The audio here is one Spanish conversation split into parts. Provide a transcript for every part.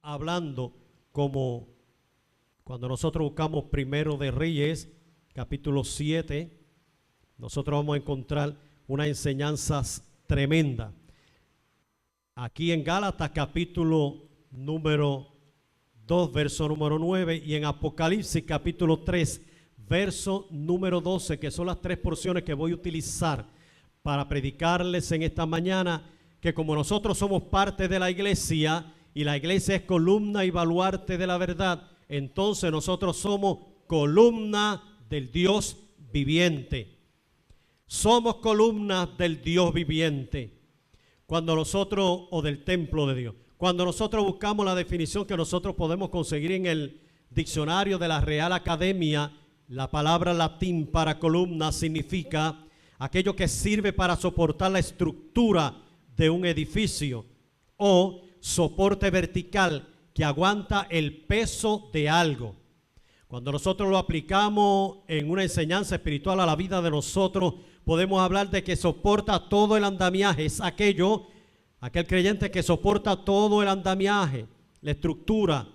hablando como cuando nosotros buscamos Primero de Reyes, capítulo 7, nosotros vamos a encontrar unas enseñanzas tremendas. Aquí en Gálatas, capítulo número 2, verso número 9, y en Apocalipsis, capítulo 3, verso número 12, que son las tres porciones que voy a utilizar para predicarles en esta mañana, que como nosotros somos parte de la iglesia, y la iglesia es columna y baluarte de la verdad, entonces nosotros somos columna del Dios viviente. Somos columnas del Dios viviente. Cuando nosotros, o del templo de Dios, cuando nosotros buscamos la definición que nosotros podemos conseguir en el diccionario de la Real Academia, la palabra latín para columna significa aquello que sirve para soportar la estructura de un edificio, o soporte vertical que aguanta el peso de algo. Cuando nosotros lo aplicamos en una enseñanza espiritual a la vida de nosotros, podemos hablar de que soporta todo el andamiaje. Es aquel creyente que soporta todo el andamiaje, la estructura,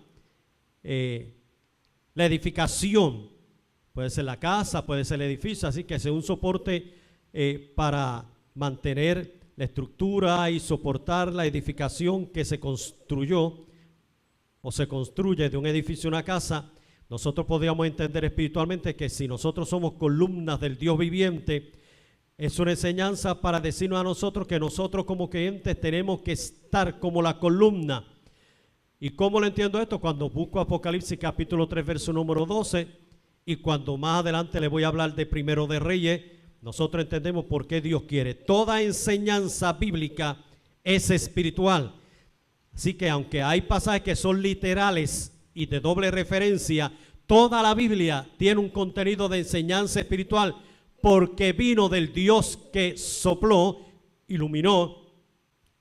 la edificación. Puede ser la casa, puede ser el edificio, así que es un soporte para mantener la estructura y soportar la edificación que se construyó o se construye de un edificio a una casa. Nosotros podríamos entender espiritualmente que si nosotros somos columnas del Dios viviente, es una enseñanza para decirnos a nosotros que nosotros como creyentes tenemos que estar como la columna. ¿Y cómo lo entiendo esto? Cuando busco Apocalipsis capítulo 3 verso número 12, y cuando más adelante le voy a hablar de Primero de Reyes, nosotros entendemos por qué Dios quiere. Toda enseñanza bíblica es espiritual. Así que aunque hay pasajes que son literales y de doble referencia, toda la Biblia tiene un contenido de enseñanza espiritual, porque vino del Dios que sopló, iluminó,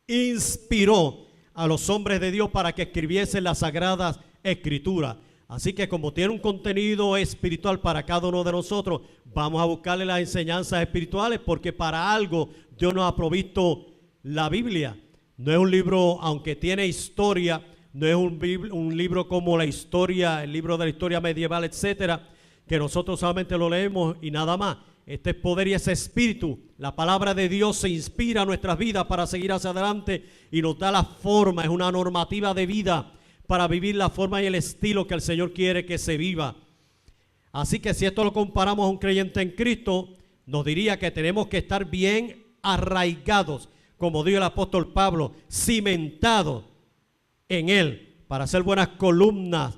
inspiró a los hombres de Dios para que escribiesen las sagradas escrituras. Así que como tiene un contenido espiritual para cada uno de nosotros, vamos a buscarle las enseñanzas espirituales, porque para algo Dios nos ha provisto la Biblia. No es un libro, aunque tiene historia, no es un libro como la historia, el libro de la historia medieval, etcétera, que nosotros solamente lo leemos y nada más. Este es poder y es espíritu. La palabra de Dios se inspira a nuestras vidas para seguir hacia adelante y nos da la forma, es una normativa de vida para vivir la forma y el estilo que el Señor quiere que se viva. Así que si esto lo comparamos a un creyente en Cristo, nos diría que tenemos que estar bien arraigados, como dijo el apóstol Pablo, cimentados en Él, para hacer buenas columnas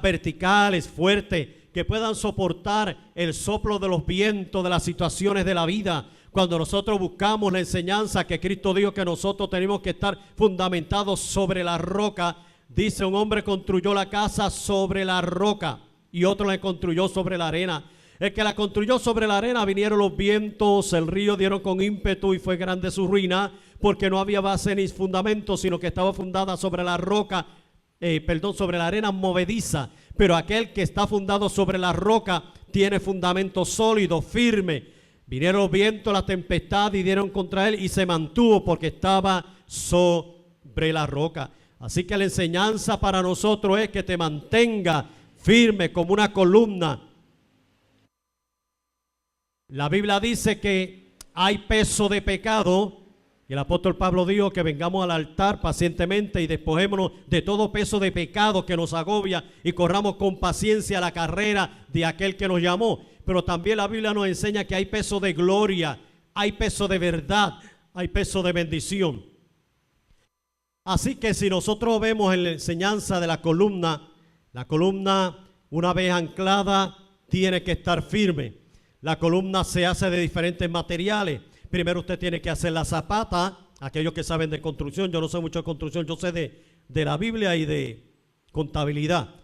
verticales, fuertes, que puedan soportar el soplo de los vientos, de las situaciones de la vida. Cuando nosotros buscamos la enseñanza que Cristo dijo que nosotros tenemos que estar fundamentados sobre la roca, dice: un hombre construyó la casa sobre la roca y otro la construyó sobre la arena. El que la construyó sobre la arena, vinieron los vientos, el río dieron con ímpetu y fue grande su ruina, porque no había base ni fundamento, sino que estaba fundada sobre la roca, sobre la arena movediza. Pero aquel que está fundado sobre la roca tiene fundamento sólido, firme. Vinieron los vientos, la tempestad y dieron contra él y se mantuvo porque estaba sobre la roca. Así que la enseñanza para nosotros es que te mantenga firme como una columna. La Biblia dice que hay peso de pecado. Y el apóstol Pablo dijo que vengamos al altar pacientemente y despojémonos de todo peso de pecado que nos agobia y corramos con paciencia la carrera de aquel que nos llamó. Pero también la Biblia nos enseña que hay peso de gloria, hay peso de verdad, hay peso de bendición. Así que si nosotros vemos en la enseñanza de la columna una vez anclada tiene que estar firme. La columna se hace de diferentes materiales. Primero usted tiene que hacer la zapata. Aquellos que saben de construcción, yo no sé mucho de construcción, yo sé de la Biblia y de contabilidad.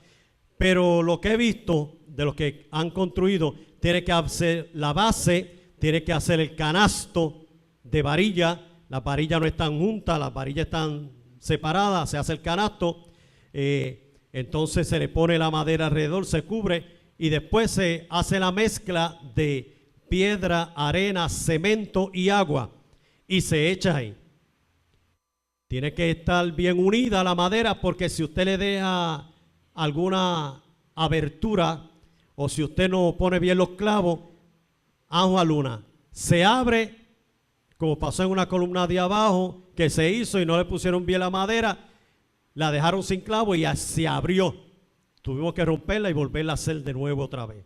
Pero lo que he visto de los que han construido, tiene que hacer la base, tiene que hacer el canasto de varilla. Las varillas no están juntas, las varillas están separadas, se hace el canasto. Entonces se le pone la madera alrededor, se cubre y después se hace la mezcla de piedra, arena, cemento y agua y se echa ahí. Tiene que estar bien unida la madera, porque si usted le deja alguna abertura o si usted no pone bien los clavos, ajo a luna, se abre, como pasó en una columna de abajo que se hizo y no le pusieron bien la madera, la dejaron sin clavo y ya se abrió. Tuvimos que romperla y volverla a hacer de nuevo otra vez,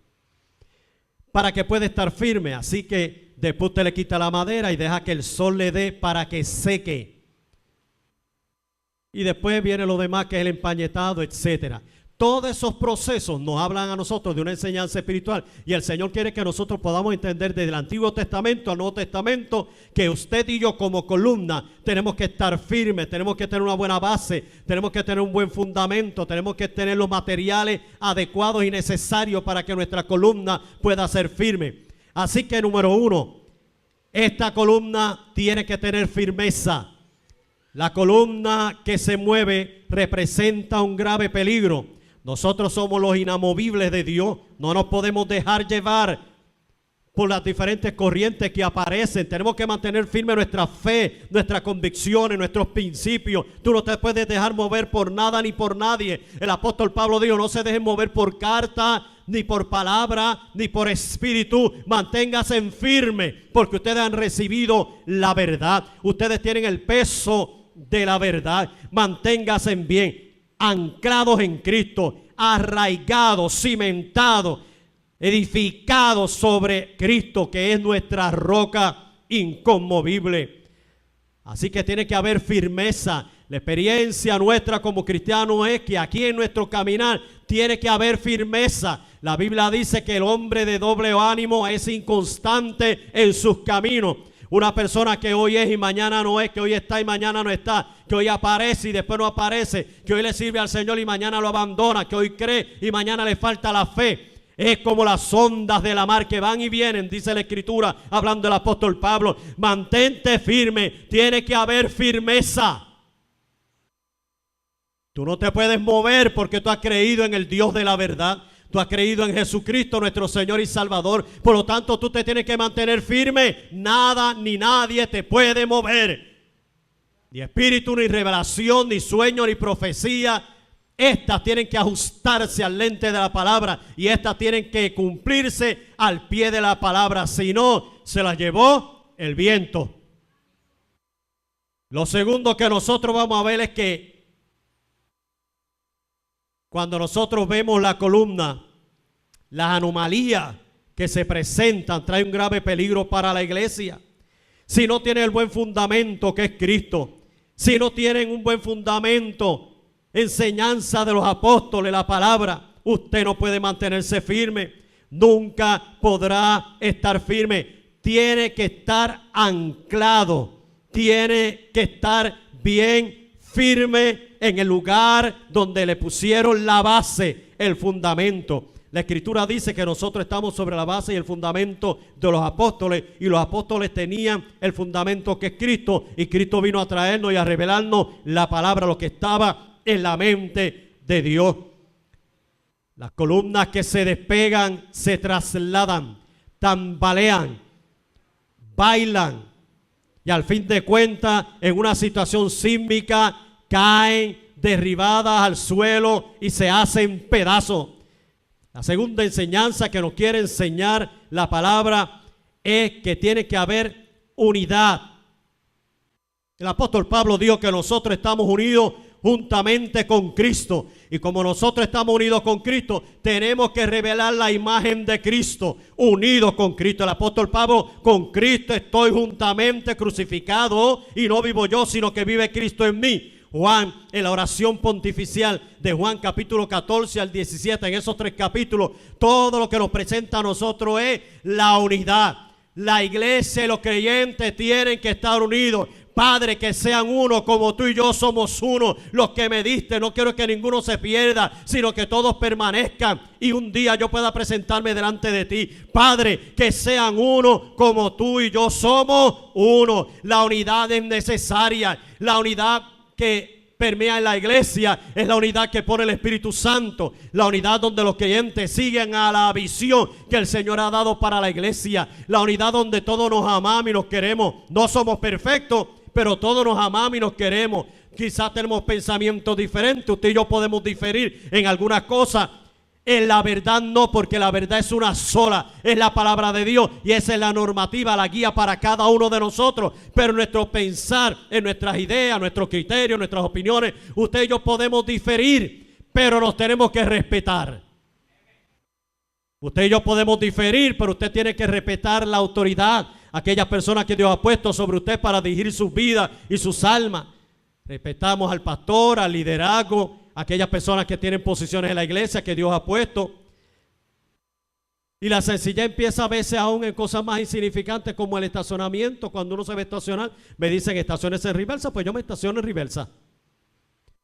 para que pueda estar firme. Así que después usted le quita la madera y deja que el sol le dé para que seque. Y después viene lo demás, que es el empañetado, etcétera. Todos esos procesos nos hablan a nosotros de una enseñanza espiritual, y el Señor quiere que nosotros podamos entender desde el Antiguo Testamento al Nuevo Testamento que usted y yo como columna tenemos que estar firmes, tenemos que tener una buena base, tenemos que tener un buen fundamento, tenemos que tener los materiales adecuados y necesarios para que nuestra columna pueda ser firme. Así que número uno, esta columna tiene que tener firmeza. La columna que se mueve representa un grave peligro. Nosotros somos los inamovibles de Dios. No nos podemos dejar llevar por las diferentes corrientes que aparecen. Tenemos que mantener firme nuestra fe, nuestras convicciones, nuestros principios. Tú no te puedes dejar mover por nada ni por nadie. El apóstol Pablo dijo: no se dejen mover por carta, ni por palabra, ni por espíritu. Manténgase en firme, porque ustedes han recibido la verdad. Ustedes tienen el peso de la verdad. Manténgase en bien, anclados en Cristo, arraigados, cimentados, edificados sobre Cristo, que es nuestra roca inconmovible. Así que tiene que haber firmeza. La experiencia nuestra como cristianos es que aquí en nuestro caminar tiene que haber firmeza. La Biblia dice que el hombre de doble ánimo es inconstante en sus caminos. Una persona que hoy es y mañana no es, que hoy está y mañana no está, que hoy aparece y después no aparece, que hoy le sirve al Señor y mañana lo abandona, que hoy cree y mañana le falta la fe. Es como las ondas de la mar que van y vienen, dice la Escritura, hablando el apóstol Pablo. Mantente firme, tiene que haber firmeza. Tú no te puedes mover porque tú has creído en el Dios de la verdad. Tú has creído en Jesucristo, nuestro Señor y Salvador. Por lo tanto, tú te tienes que mantener firme. Nada ni nadie te puede mover. Ni espíritu, ni revelación, ni sueño, ni profecía. Estas tienen que ajustarse al lente de la palabra. Y estas tienen que cumplirse al pie de la palabra. Si no, se las llevó el viento. Lo segundo que nosotros vamos a ver es que cuando nosotros vemos la columna, las anomalías que se presentan traen un grave peligro para la iglesia. Si no tienen el buen fundamento que es Cristo, si no tienen un buen fundamento, enseñanza de los apóstoles, la palabra, usted no puede mantenerse firme, nunca podrá estar firme. Tiene que estar anclado, tiene que estar bien firme en el lugar donde le pusieron la base, el fundamento. La Escritura dice que nosotros estamos sobre la base y el fundamento de los apóstoles, y los apóstoles tenían el fundamento que es Cristo, y Cristo vino a traernos y a revelarnos la palabra, lo que estaba en la mente de Dios. Las columnas que se despegan, se trasladan, tambalean, bailan, y al fin de cuentas, en una situación sísmica, caen derribadas al suelo y se hacen pedazos. La segunda enseñanza que nos quiere enseñar la palabra es que tiene que haber unidad. El apóstol Pablo dijo que nosotros estamos unidos juntamente con Cristo, y como nosotros estamos unidos con Cristo, tenemos que revelar la imagen de Cristo, unidos con Cristo. El apóstol Pablo: con Cristo estoy juntamente crucificado, y no vivo yo, sino que vive Cristo en mí. Juan, en la oración pontificial de Juan capítulo 14 al 17, en esos 3 capítulos, todo lo que nos presenta a nosotros es la unidad. La iglesia y los creyentes tienen que estar unidos. Padre, que sean uno como tú y yo somos uno, los que me diste. No quiero que ninguno se pierda, sino que todos permanezcan y un día yo pueda presentarme delante de ti. Padre, que sean uno como tú y yo somos uno. La unidad es necesaria. La unidad que permea en la iglesia es la unidad que pone el Espíritu Santo, la unidad donde los creyentes siguen a la visión que el Señor ha dado para la iglesia, la unidad donde todos nos amamos y nos queremos. No somos perfectos, pero todos nos amamos y nos queremos. Quizás tenemos pensamientos diferentes, usted y yo podemos diferir en algunas cosas. En la verdad no, porque la verdad es una sola, es la palabra de Dios y esa es la normativa, la guía para cada uno de nosotros. Pero nuestro pensar, en nuestras ideas, nuestros criterios, nuestras opiniones, usted y yo podemos diferir, pero nos tenemos que respetar. Usted y yo podemos diferir, pero usted tiene que respetar la autoridad, aquellas personas que Dios ha puesto sobre usted para dirigir sus vidas y sus almas. Respetamos al pastor, al liderazgo, aquellas personas que tienen posiciones en la iglesia que Dios ha puesto. Y la sencillez empieza a veces aún en cosas más insignificantes como el estacionamiento. Cuando uno se va a estacionar, me dicen estaciones en reversa, pues yo me estaciono en reversa,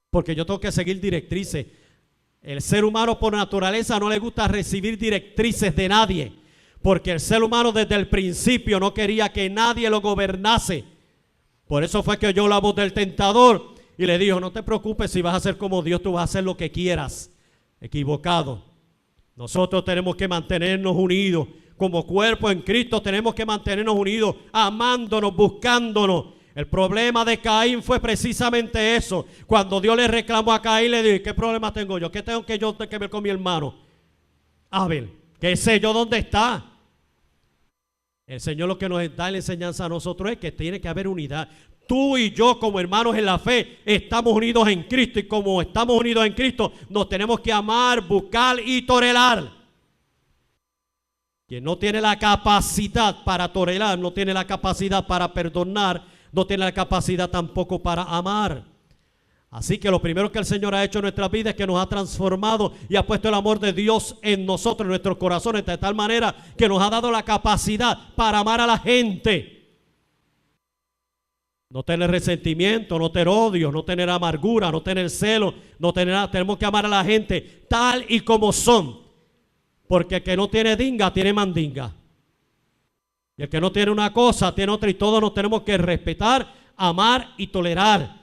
porque yo tengo que seguir directrices. El ser humano por naturaleza no le gusta recibir directrices de nadie, porque el ser humano desde el principio no quería que nadie lo gobernase. Por eso fue que oyó la voz del tentador y le dijo: no te preocupes, si vas a ser como Dios, tú vas a hacer lo que quieras. Equivocado. Nosotros tenemos que mantenernos unidos. Como cuerpo en Cristo tenemos que mantenernos unidos, amándonos, buscándonos. El problema de Caín fue precisamente eso. Cuando Dios le reclamó a Caín, le dijo: ¿qué problema tengo yo? ¿Qué tengo que yo que ver con mi hermano Abel? ¿Qué sé yo dónde está? El Señor lo que nos da la enseñanza a nosotros es que tiene que haber unidad. Tú y yo como hermanos en la fe estamos unidos en Cristo, y como estamos unidos en Cristo nos tenemos que amar, buscar y tolerar. Quien no tiene la capacidad para tolerar, no tiene la capacidad para perdonar, no tiene la capacidad tampoco para amar. Así que lo primero que el Señor ha hecho en nuestra vida es que nos ha transformado y ha puesto el amor de Dios en nosotros, en nuestros corazones, de tal manera que nos ha dado la capacidad para amar a la gente. No tener resentimiento, no tener odio, no tener amargura, no tener celo, no tener nada. Tenemos que amar a la gente tal y como son, porque el que no tiene dinga tiene mandinga, y el que no tiene una cosa tiene otra, y todos nos tenemos que respetar, amar y tolerar,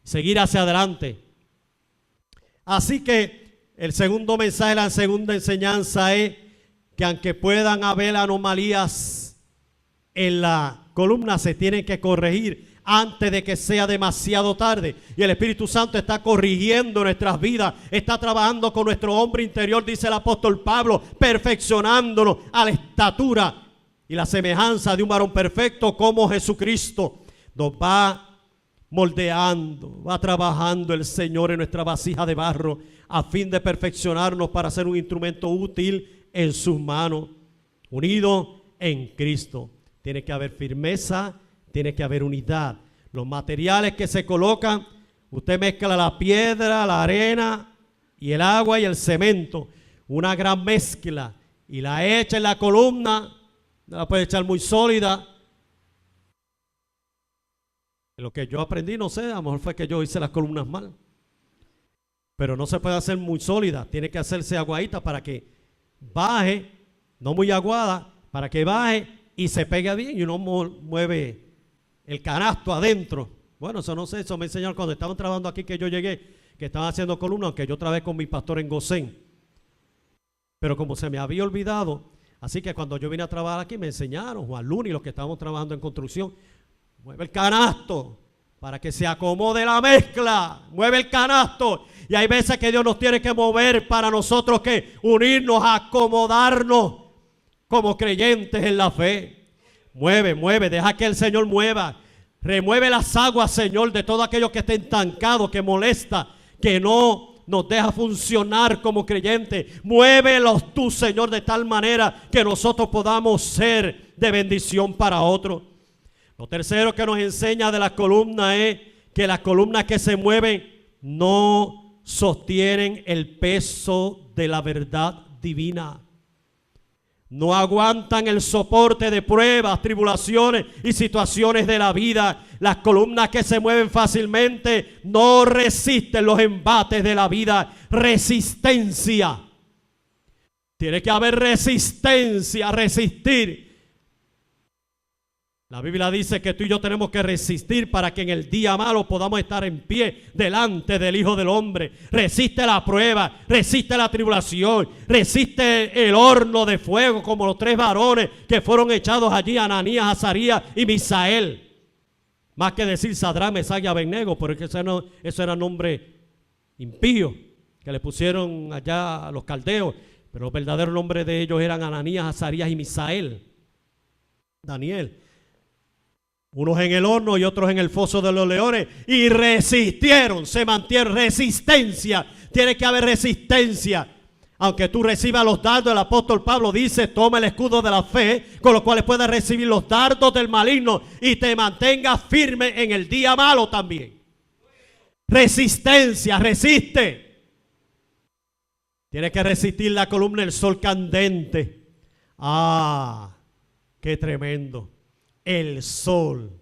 seguir hacia adelante. Así que el segundo mensaje, la segunda enseñanza es que aunque puedan haber anomalías en la columna, se tienen que corregir antes de que sea demasiado tarde. Y el Espíritu Santo está corrigiendo nuestras vidas, está trabajando con nuestro hombre interior, dice el apóstol Pablo, perfeccionándonos a la estatura y la semejanza de un varón perfecto como Jesucristo. Nos va moldeando, va trabajando el Señor en nuestra vasija de barro a fin de perfeccionarnos para ser un instrumento útil en sus manos, unido en Cristo. Tiene que haber firmeza, tiene que haber unidad. Los materiales que se colocan, usted mezcla la piedra, la arena y el agua y el cemento, una gran mezcla, y la echa en la columna. No la puede echar muy sólida. Lo que yo aprendí, no sé, a lo mejor fue que yo hice las columnas mal, pero no se puede hacer muy sólida, tiene que hacerse aguadita para que baje, no muy aguada, para que baje y se pegue bien, y uno mueve el canasto adentro. Bueno, eso no sé, eso me enseñaron cuando estaban trabajando aquí, que yo llegué, que estaban haciendo columnas, aunque yo trabajé con mi pastor en Gosén, pero como se me había olvidado, así que cuando yo vine a trabajar aquí me enseñaron, Juan Luna y los que estábamos trabajando en construcción: mueve el canasto para que se acomode la mezcla, mueve el canasto. Y hay veces que Dios nos tiene que mover para nosotros que unirnos, acomodarnos como creyentes en la fe. Mueve, deja que el Señor mueva. Remueve las aguas, Señor, de todo aquello que esté estancado, que molesta, que no nos deja funcionar como creyentes. Muévelos tú, Señor, de tal manera que nosotros podamos ser de bendición para otros. Lo tercero que nos enseña de la columna es que las columnas que se mueven no sostienen el peso de la verdad divina. No aguantan el soporte de pruebas, tribulaciones y situaciones de la vida. Las columnas que se mueven fácilmente no resisten los embates de la vida. Resistencia. Tiene que haber resistencia, resistir. La Biblia dice que tú y yo tenemos que resistir para que en el día malo podamos estar en pie delante del Hijo del Hombre. Resiste la prueba, resiste la tribulación, resiste el horno de fuego, como los 3 varones que fueron echados allí, Ananías, Azarías y Misael. Más que decir Sadrach, Mesach y Abednego, porque eso era nombre impío que le pusieron allá a los caldeos, pero los verdaderos nombres de ellos eran Ananías, Azarías y Misael. Daniel. Unos en el horno y otros en el foso de los leones. Y resistieron, se mantiene resistencia. Tiene que haber resistencia. Aunque tú recibas los dardos, el apóstol Pablo dice, toma el escudo de la fe, con los cuales puedes recibir los dardos del maligno y te mantengas firme en el día malo también. Resistencia, resiste. Tienes que resistir la columna del sol candente. Ah, qué tremendo. El sol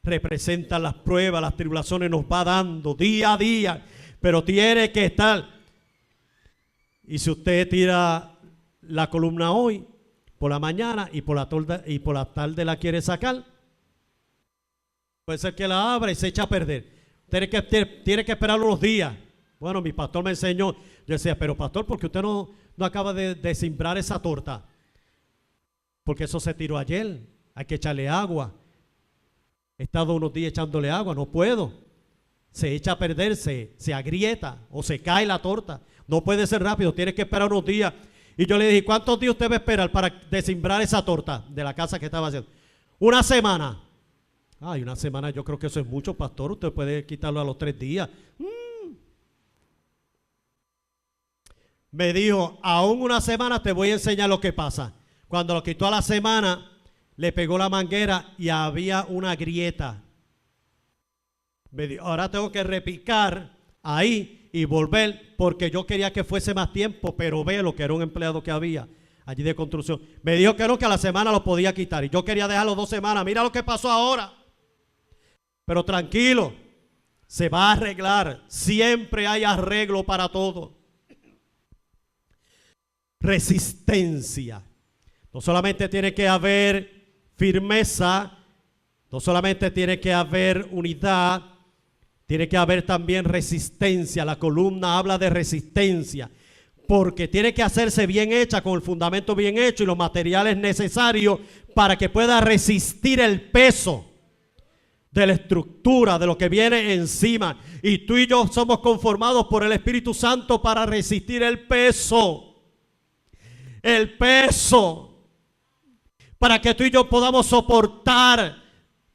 representa las pruebas, las tribulaciones, nos va dando día a día, pero tiene que estar. Y si usted tira la columna hoy, por la mañana y por la tarde la quiere sacar, puede ser que la abra y se echa a perder. Tiene que esperar unos días. Bueno, mi pastor me enseñó. Yo decía, pero pastor, ¿por qué usted no acaba de sembrar esa torta? Porque eso se tiró ayer. Hay que echarle agua. He estado unos días echándole agua, no puedo. Se echa a perder, se agrieta o se cae la torta. No puede ser rápido, tiene que esperar unos días. Y yo le dije, ¿cuántos días usted va a esperar para descimbrar esa torta de la casa que estaba haciendo? Una semana. Ay, una semana, yo creo que eso es mucho, pastor. Usted puede quitarlo a los 3 días. Me dijo, aún una semana te voy a enseñar lo que pasa. Cuando lo quitó a la semana, le pegó la manguera y había una grieta. Me dijo, ahora tengo que repicar ahí y volver porque yo quería que fuese más tiempo, pero ve lo que era un empleado que había allí de construcción. Me dijo que no, que a la semana lo podía quitar y yo quería dejarlo 2 semanas. Mira lo que pasó ahora. Pero tranquilo, se va a arreglar. Siempre hay arreglo para todo. Resistencia. No solamente tiene que haber firmeza, no solamente tiene que haber unidad, tiene que haber también resistencia. La columna habla de resistencia, porque tiene que hacerse bien hecha, con el fundamento bien hecho y los materiales necesarios para que pueda resistir el peso de la estructura, de lo que viene encima. Y tú y yo somos conformados por el Espíritu Santo para resistir el peso. El peso. Para que tú y yo podamos soportar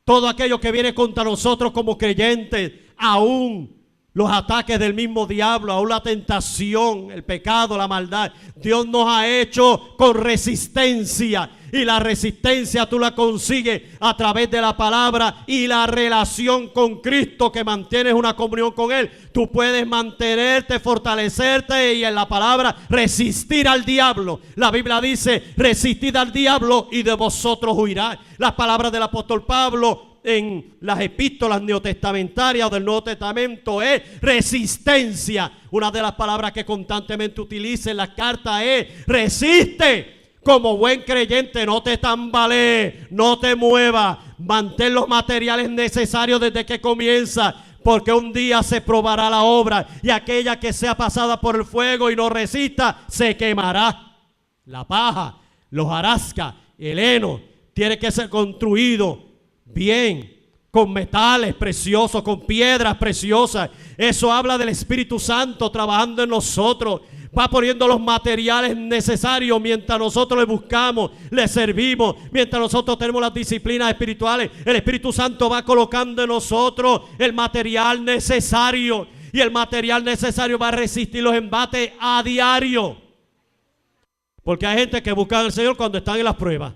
todo aquello que viene contra nosotros como creyentes, aún los ataques del mismo diablo, aún la tentación, el pecado, la maldad. Dios nos ha hecho con resistencia, y la resistencia tú la consigues a través de la palabra y la relación con Cristo, que mantienes una comunión con Él. Tú puedes mantenerte, fortalecerte y en la palabra resistir al diablo. La Biblia dice, resistid al diablo y de vosotros huirá. Las palabras del apóstol Pablo en las epístolas neotestamentarias o del Nuevo Testamento es resistencia. Una de las palabras que constantemente utiliza en las cartas es resiste. Como buen creyente, no te tambalees, no te muevas, mantén los materiales necesarios desde que comienza, porque un día se probará la obra y aquella que sea pasada por el fuego y no resista, se quemará. La paja, los hojarasca, el heno, tiene que ser construido bien, con metales preciosos, con piedras preciosas. Eso habla del Espíritu Santo trabajando en nosotros. Va poniendo los materiales necesarios mientras nosotros le buscamos, le servimos, mientras nosotros tenemos las disciplinas espirituales. El Espíritu Santo va colocando en nosotros el material necesario, y el material necesario va a resistir los embates a diario. Porque hay gente que busca al Señor cuando están en las pruebas.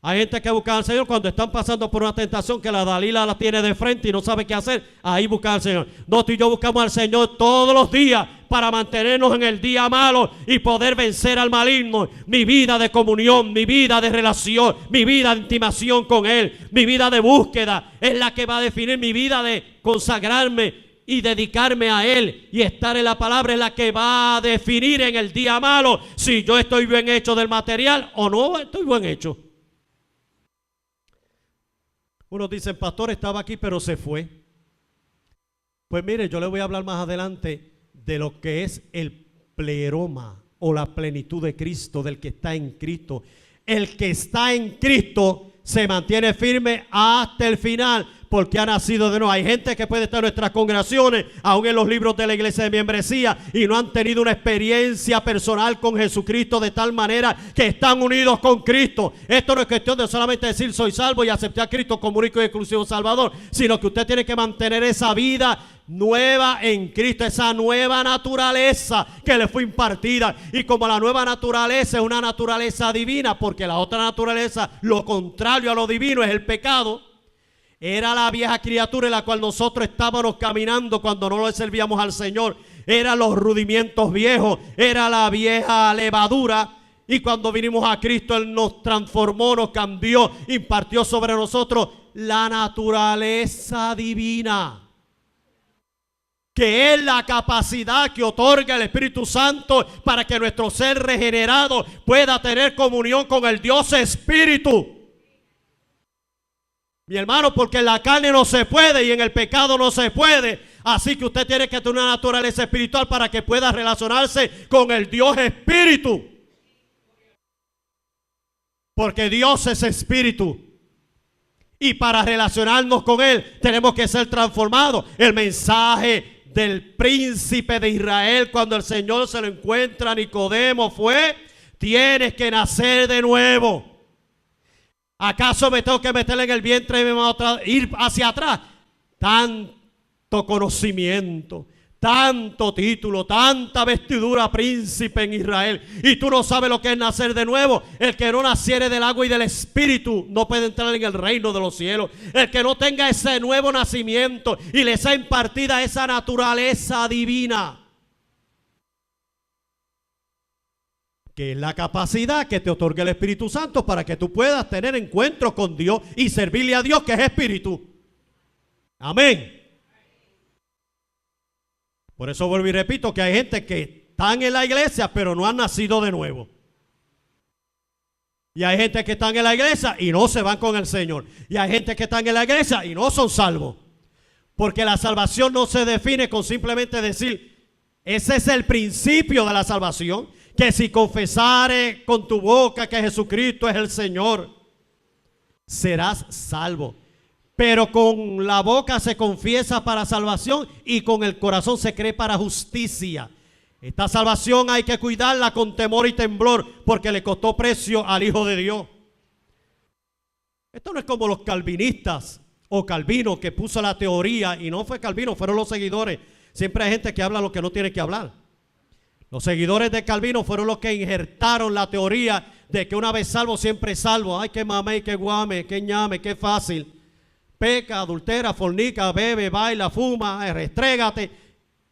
Hay gente que busca al Señor cuando están pasando por una tentación que la Dalila la tiene de frente y no sabe qué hacer. Ahí busca al Señor. No, tú y yo buscamos al Señor todos los días para mantenernos en el día malo y poder vencer al maligno. Mi vida de comunión, mi vida de relación, mi vida de intimación con Él, mi vida de búsqueda es la que va a definir mi vida de consagrarme y dedicarme a Él y estar en la palabra, es la que va a definir en el día malo si yo estoy bien hecho del material o no estoy bien hecho. Unos dicen, pastor, estaba aquí pero se fue. Pues mire, yo le voy a hablar más adelante de lo que es el pleroma o la plenitud de Cristo, del que está en Cristo. El que está en Cristo se mantiene firme hasta el final, porque ha nacido de nuevo. Hay gente que puede estar en nuestras congregaciones, aún en los libros de la iglesia de membresía, y no han tenido una experiencia personal con Jesucristo de tal manera que están unidos con Cristo. Esto no es cuestión de solamente decir soy salvo y aceptar a Cristo como único y exclusivo Salvador, sino que usted tiene que mantener esa vida nueva en Cristo, esa nueva naturaleza que le fue impartida. Y como la nueva naturaleza es una naturaleza divina, porque la otra naturaleza, lo contrario a lo divino, es el pecado, era la vieja criatura en la cual nosotros estábamos caminando cuando no le servíamos al Señor. Eran los rudimientos viejos, era la vieja levadura. Y cuando vinimos a Cristo, Él nos transformó, nos cambió, impartió sobre nosotros la naturaleza divina, que es la capacidad que otorga el Espíritu Santo para que nuestro ser regenerado pueda tener comunión con el Dios Espíritu. Mi hermano, porque en la carne no se puede y en el pecado no se puede. Así que usted tiene que tener una naturaleza espiritual para que pueda relacionarse con el Dios Espíritu. Porque Dios es Espíritu. Y para relacionarnos con Él tenemos que ser transformados. El mensaje del príncipe de Israel cuando el Señor se lo encuentra a Nicodemo fue: tienes que nacer de nuevo. ¿Acaso me tengo que meter en el vientre y me voy a ir hacia atrás? Tanto conocimiento, tanto título, tanta vestidura príncipe en Israel, y tú no sabes lo que es nacer de nuevo. El que no naciere del agua y del Espíritu no puede entrar en el reino de los cielos. El que no tenga ese nuevo nacimiento y le sea impartida esa naturaleza divina, que es la capacidad que te otorga el Espíritu Santo para que tú puedas tener encuentros con Dios y servirle a Dios, que es Espíritu. Amén. Por eso vuelvo y repito que hay gente que están en la iglesia pero no han nacido de nuevo. Y hay gente que están en la iglesia y no se van con el Señor. Y hay gente que están en la iglesia y no son salvos. Porque la salvación no se define con simplemente decir, ese es el principio de la salvación, que si confesares con tu boca que Jesucristo es el Señor, serás salvo. Pero con la boca se confiesa para salvación y con el corazón se cree para justicia. Esta salvación hay que cuidarla con temor y temblor, porque le costó precio al Hijo de Dios. Esto no es como los calvinistas o Calvino, que puso la teoría, y no fue Calvino, fueron los seguidores. Siempre hay gente que habla lo que no tiene que hablar. Los seguidores de Calvino fueron los que injertaron la teoría de que una vez salvo, siempre salvo. Ay, qué mamey, qué guame, qué ñame, qué fácil. Peca, adultera, fornica, bebe, baila, fuma, restrégate.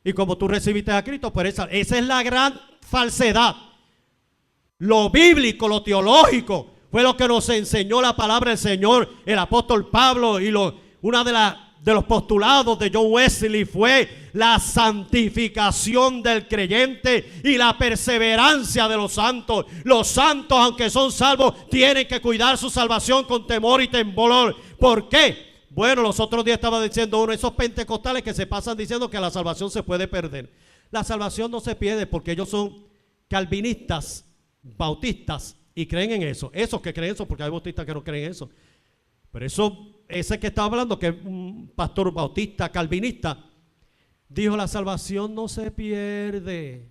Y como tú recibiste a Cristo, pues esa es la gran falsedad. Lo bíblico, lo teológico, fue lo que nos enseñó la palabra del Señor, el apóstol Pablo. Y una de los postulados de John Wesley fue la santificación del creyente y la perseverancia de los santos. Los santos, aunque son salvos, tienen que cuidar su salvación con temor y temblor. ¿Por qué? Bueno, los otros días estaba diciendo uno, esos pentecostales que se pasan diciendo que la salvación se puede perder. La salvación no se pierde porque ellos son calvinistas, bautistas, y creen en eso. Esos que creen eso, porque hay bautistas que no creen en eso. Pero ese que estaba hablando, que es un pastor bautista, calvinista, dijo: la salvación no se pierde.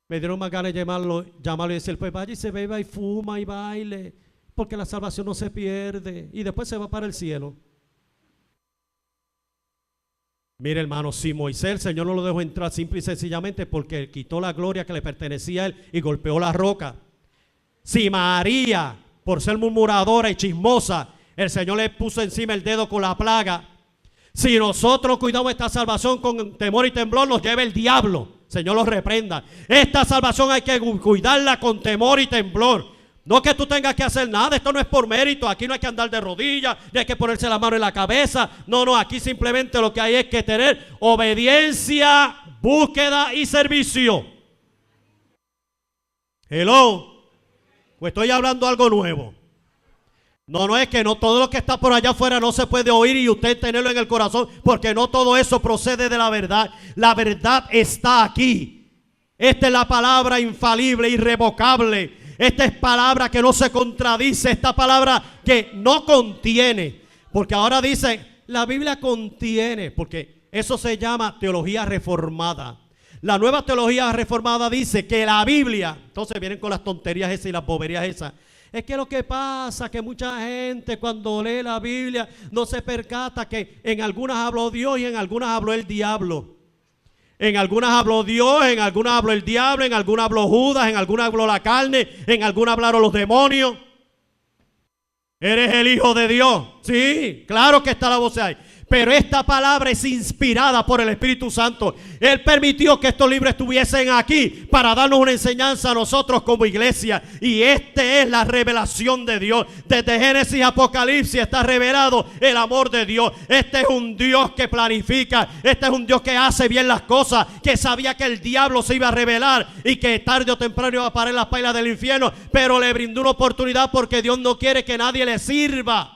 Me dieron más ganas de llamarlo y decir, pues vaya y se beba y fuma y baile, porque la salvación no se pierde y después se va para el cielo. Mire, hermano, si Moisés, el Señor no lo dejó entrar simple y sencillamente porque quitó la gloria que le pertenecía a él y golpeó la roca. Si María, por ser murmuradora y chismosa, el Señor le puso encima el dedo con la plaga. Si nosotros cuidamos esta salvación con temor y temblor, nos lleva el diablo. Señor los reprenda. Esta salvación hay que cuidarla con temor y temblor. No que tú tengas que hacer nada, esto no es por mérito, aquí no hay que andar de rodillas, ni hay que ponerse la mano en la cabeza. No, aquí simplemente lo que hay es que tener obediencia, búsqueda y servicio. Hello. ¿O estoy hablando algo nuevo? No es que no todo lo que está por allá afuera no se puede oír y usted tenerlo en el corazón, porque no todo eso procede de la verdad. La verdad está aquí. Esta es la palabra infalible, irrevocable. Esta es palabra que no se contradice, esta palabra que no contiene. Porque ahora dice la Biblia contiene, porque eso se llama teología reformada. La nueva teología reformada dice que la Biblia, entonces vienen con las tonterías esas y las boberías esas. Es que lo que pasa es que mucha gente cuando lee la Biblia no se percata que en algunas habló Dios y en algunas habló el diablo. En algunas habló Dios, en algunas habló el diablo, en algunas habló Judas, en algunas habló la carne, en algunas hablaron los demonios. ¿Eres el Hijo de Dios? Sí, claro que está la voz ahí. Pero esta palabra es inspirada por el Espíritu Santo. Él permitió que estos libros estuviesen aquí para darnos una enseñanza a nosotros como iglesia. Y esta es la revelación de Dios. Desde Génesis a Apocalipsis está revelado el amor de Dios. Este es un Dios que planifica. Este es un Dios que hace bien las cosas. Que sabía que el diablo se iba a revelar y que tarde o temprano iba a parar en las pailas del infierno. Pero le brindó una oportunidad porque Dios no quiere que nadie le sirva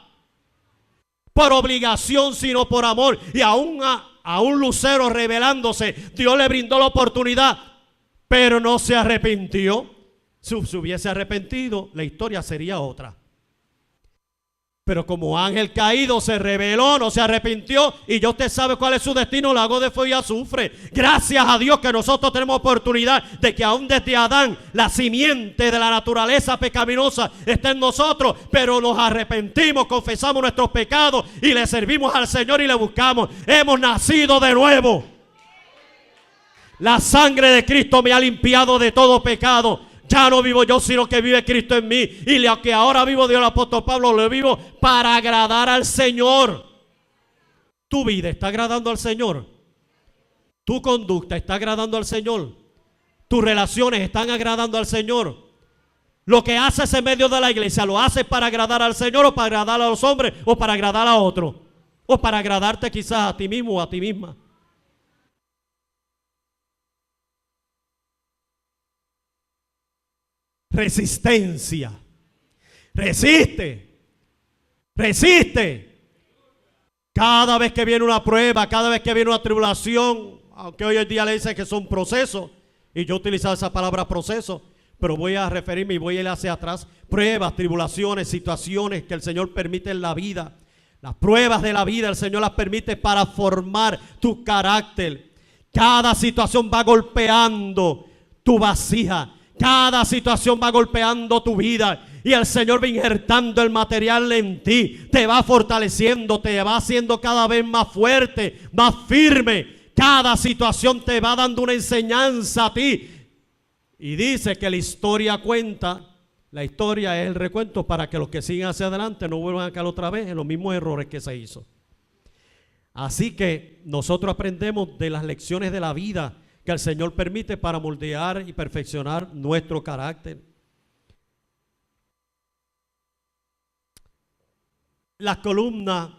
por obligación, sino por amor. Y a un lucero revelándose, Dios le brindó la oportunidad, pero no se arrepintió. Si se hubiese arrepentido, la historia sería otra. Pero como ángel caído se rebeló, no se arrepintió, y ya usted sabe cuál es su destino, lago de fuego y azufre. Gracias a Dios que nosotros tenemos oportunidad de que aún desde Adán la simiente de la naturaleza pecaminosa está en nosotros, pero nos arrepentimos, confesamos nuestros pecados y le servimos al Señor y le buscamos. Hemos nacido de nuevo. La sangre de Cristo me ha limpiado de todo pecado. Ya no vivo yo, sino que vive Cristo en mí. Y lo que ahora vivo, dijo el apóstol Pablo, lo vivo para agradar al Señor. Tu vida está agradando al Señor. Tu conducta está agradando al Señor. Tus relaciones están agradando al Señor. Lo que haces en medio de la iglesia, ¿lo haces para agradar al Señor o para agradar a los hombres o para agradar a otros? O para agradarte quizás a ti mismo o a ti misma. Resistencia. Resiste. Resiste. Cada vez que viene una prueba, cada vez que viene una tribulación, aunque hoy en día le dicen que son procesos, y yo he utilizado esa palabra proceso, pero voy a referirme y voy a ir hacia atrás. Pruebas, tribulaciones, situaciones que el Señor permite en la vida. Las pruebas de la vida el Señor las permite para formar tu carácter. Cada situación va golpeando tu vasija. Cada situación va golpeando tu vida y el Señor va injertando el material en ti. Te va fortaleciendo, te va haciendo cada vez más fuerte, más firme. Cada situación te va dando una enseñanza a ti. Y dice que la historia cuenta, la historia es el recuento para que los que siguen hacia adelante no vuelvan a caer otra vez en los mismos errores que se hizo. Así que nosotros aprendemos de las lecciones de la vida que el Señor permite para moldear y perfeccionar nuestro carácter. Las columnas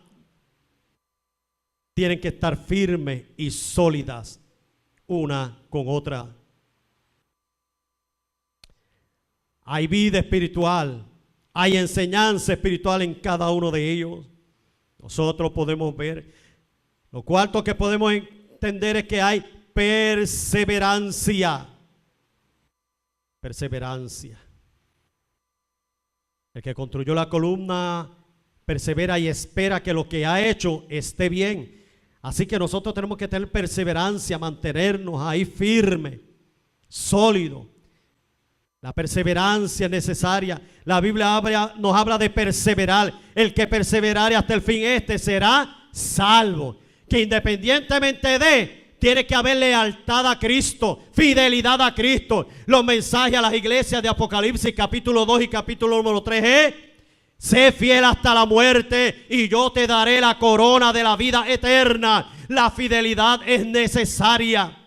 tienen que estar firmes y sólidas una con otra. Hay vida espiritual, hay enseñanza espiritual en cada uno de ellos. Nosotros podemos ver. Lo cuarto que podemos entender es que hay perseverancia. Perseverancia. El que construyó la columna persevera y espera que lo que ha hecho esté bien. Así que nosotros tenemos que tener perseverancia, mantenernos ahí firmes, sólidos. La perseverancia es necesaria. La Biblia nos habla de perseverar. El que perseverare hasta el fin, este será salvo. Que independientemente de, tiene que haber lealtad a Cristo, fidelidad a Cristo. Los mensajes a las iglesias de Apocalipsis capítulo 2 y capítulo número 3 es: sé fiel hasta la muerte y yo te daré la corona de la vida eterna. La fidelidad es necesaria.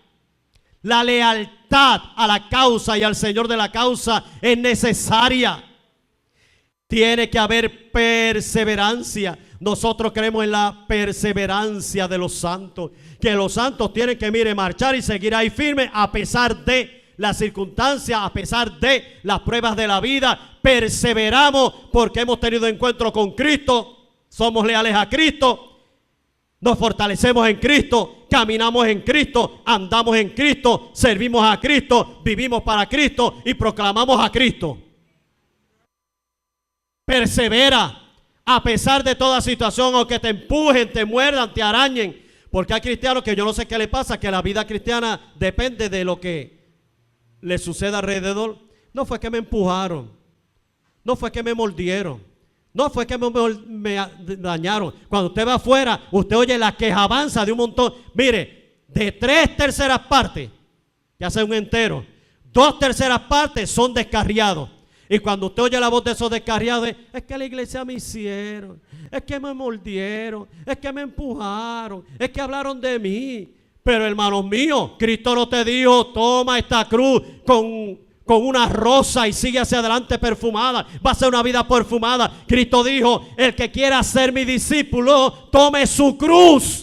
La lealtad a la causa y al Señor de la causa es necesaria. Tiene que haber perseverancia. Nosotros creemos en la perseverancia de los santos. Que los santos tienen que, marchar y seguir ahí firmes a pesar de las circunstancias, a pesar de las pruebas de la vida. Perseveramos porque hemos tenido encuentro con Cristo. Somos leales a Cristo. Nos fortalecemos en Cristo, caminamos en Cristo, andamos en Cristo, servimos a Cristo, vivimos para Cristo y proclamamos a Cristo. Persevera A pesar de toda situación, o que te empujen, te muerdan, te arañen. Porque hay cristianos que yo no sé qué le pasa, que la vida cristiana depende de lo que le suceda alrededor. No fue que me empujaron, no fue que me mordieron, no fue que me dañaron. Cuando usted va afuera, usted oye la quejabanza de un montón. Mire, de 3/3 partes, que hace un entero, 2/3 partes son descarriados. Y cuando usted oye la voz de esos descarriados, es que la iglesia me hicieron, es que me mordieron, es que me empujaron, es que hablaron de mí. Pero hermanos míos, Cristo no te dijo, toma esta cruz con una rosa y sigue hacia adelante perfumada. Va a ser una vida perfumada. Cristo dijo, el que quiera ser mi discípulo, tome su cruz.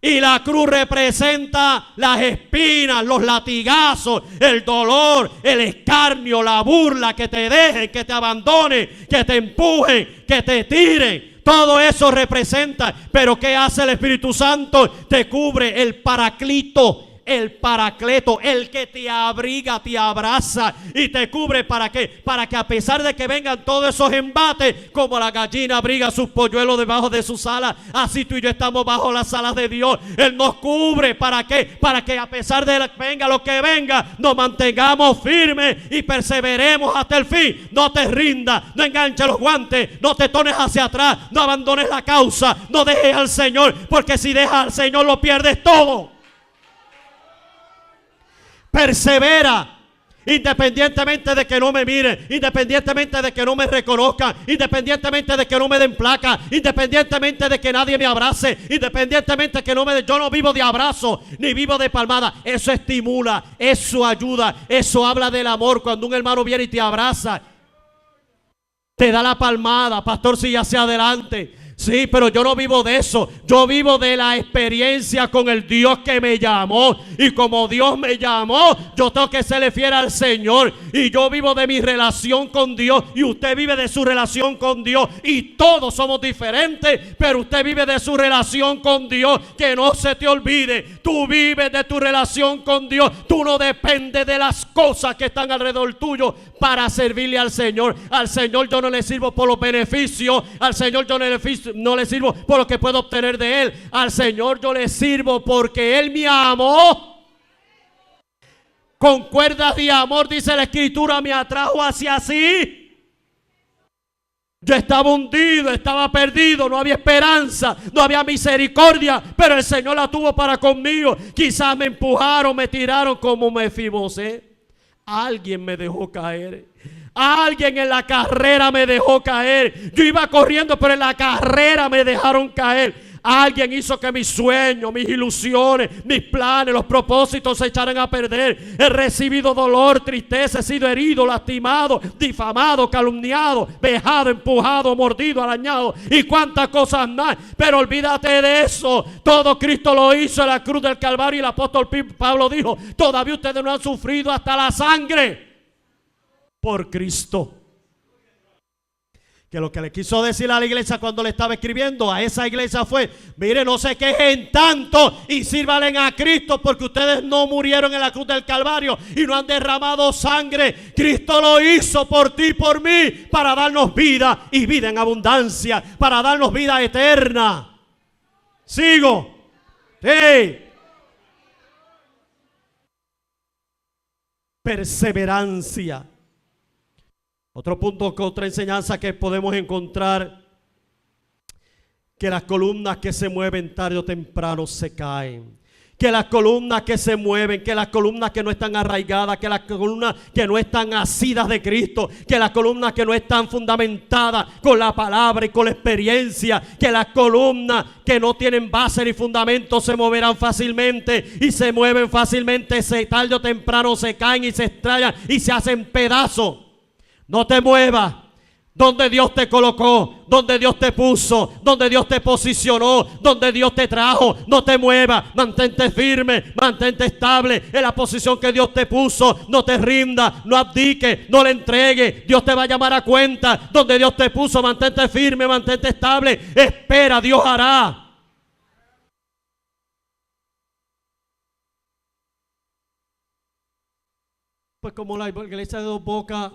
Y la cruz representa las espinas, los latigazos, el dolor, el escarnio, la burla, que te dejen, que te abandonen, que te empujen, que te tiren. Todo eso representa. Pero ¿qué hace el Espíritu Santo? Te cubre el Paraclito. El Paracleto, el que te abriga, te abraza y te cubre. ¿Para qué? Para que a pesar de que vengan todos esos embates, como la gallina abriga sus polluelos debajo de sus alas, así tú y yo estamos bajo las alas de Dios. Él nos cubre. ¿Para qué? Para que a pesar de que venga lo que venga, nos mantengamos firmes y perseveremos hasta el fin. No te rindas, no enganches los guantes, no te tones hacia atrás, no abandones la causa, no dejes al Señor, porque si dejas al Señor lo pierdes todo. Persevera, independientemente de que no me miren, independientemente de que no me reconozcan, independientemente de que no me den placa, independientemente de que nadie me abrace, independientemente de que yo no vivo de abrazo ni vivo de palmada. Eso estimula, eso ayuda, eso habla del amor. Cuando un hermano viene y te abraza, te da la palmada, pastor, sigue hacia adelante. Sí, pero yo no vivo de eso. Yo vivo de la experiencia con el Dios que me llamó. Y como Dios me llamó, yo tengo que serle fiel al Señor. Y yo vivo de mi relación con Dios. Y usted vive de su relación con Dios. Y todos somos diferentes, pero usted vive de su relación con Dios. Que no se te olvide. Tú vives de tu relación con Dios. Tú no dependes de las cosas que están alrededor tuyo para servirle al Señor. Al Señor yo no le sirvo por los beneficios. Al Señor yo no le sirvo por lo que puedo obtener de Él. Al Señor yo le sirvo porque Él me amó. Con cuerdas de amor, dice la Escritura, me atrajo hacia sí. Yo estaba hundido, estaba perdido, no había esperanza, no había misericordia, pero el Señor la tuvo para conmigo. Quizás me empujaron, me tiraron como Mefibosé. Alguien me dejó caer. Alguien en la carrera me dejó caer. Yo iba corriendo, pero en la carrera me dejaron caer. Alguien hizo que mis sueños, mis ilusiones, mis planes, los propósitos se echaran a perder. He recibido dolor, tristeza, he sido herido, lastimado, difamado, calumniado, vejado, empujado, mordido, arañado y cuántas cosas más. Pero olvídate de eso. Todo Cristo lo hizo en la cruz del Calvario. Y el apóstol Pablo dijo, todavía ustedes no han sufrido hasta la sangre por Cristo. Que lo que le quiso decir a la iglesia cuando le estaba escribiendo a esa iglesia fue, mire, no se quejen tanto y sírvanle a Cristo, porque ustedes no murieron en la cruz del Calvario y no han derramado sangre. Cristo lo hizo por ti y por mí, para darnos vida y vida en abundancia, para darnos vida eterna. Sigo. Sí. Perseverancia. Otro punto, otra enseñanza que podemos encontrar, que las columnas que se mueven tarde o temprano se caen. Que las columnas que se mueven, que las columnas que no están arraigadas, que las columnas que no están asidas de Cristo, que las columnas que no están fundamentadas con la palabra y con la experiencia, que las columnas que no tienen base ni fundamento se moverán fácilmente y se mueven fácilmente, tarde o temprano se caen y se estrellan y se hacen pedazos. No te muevas. Donde Dios te colocó, donde Dios te puso, donde Dios te posicionó, donde Dios te trajo, no te muevas, mantente firme, mantente estable en la posición que Dios te puso. No te rindas, no abdiques, no le entregues. Dios te va a llamar a cuenta. Donde Dios te puso, mantente firme, mantente estable. Espera, Dios hará. Pues como la iglesia de Dos Bocas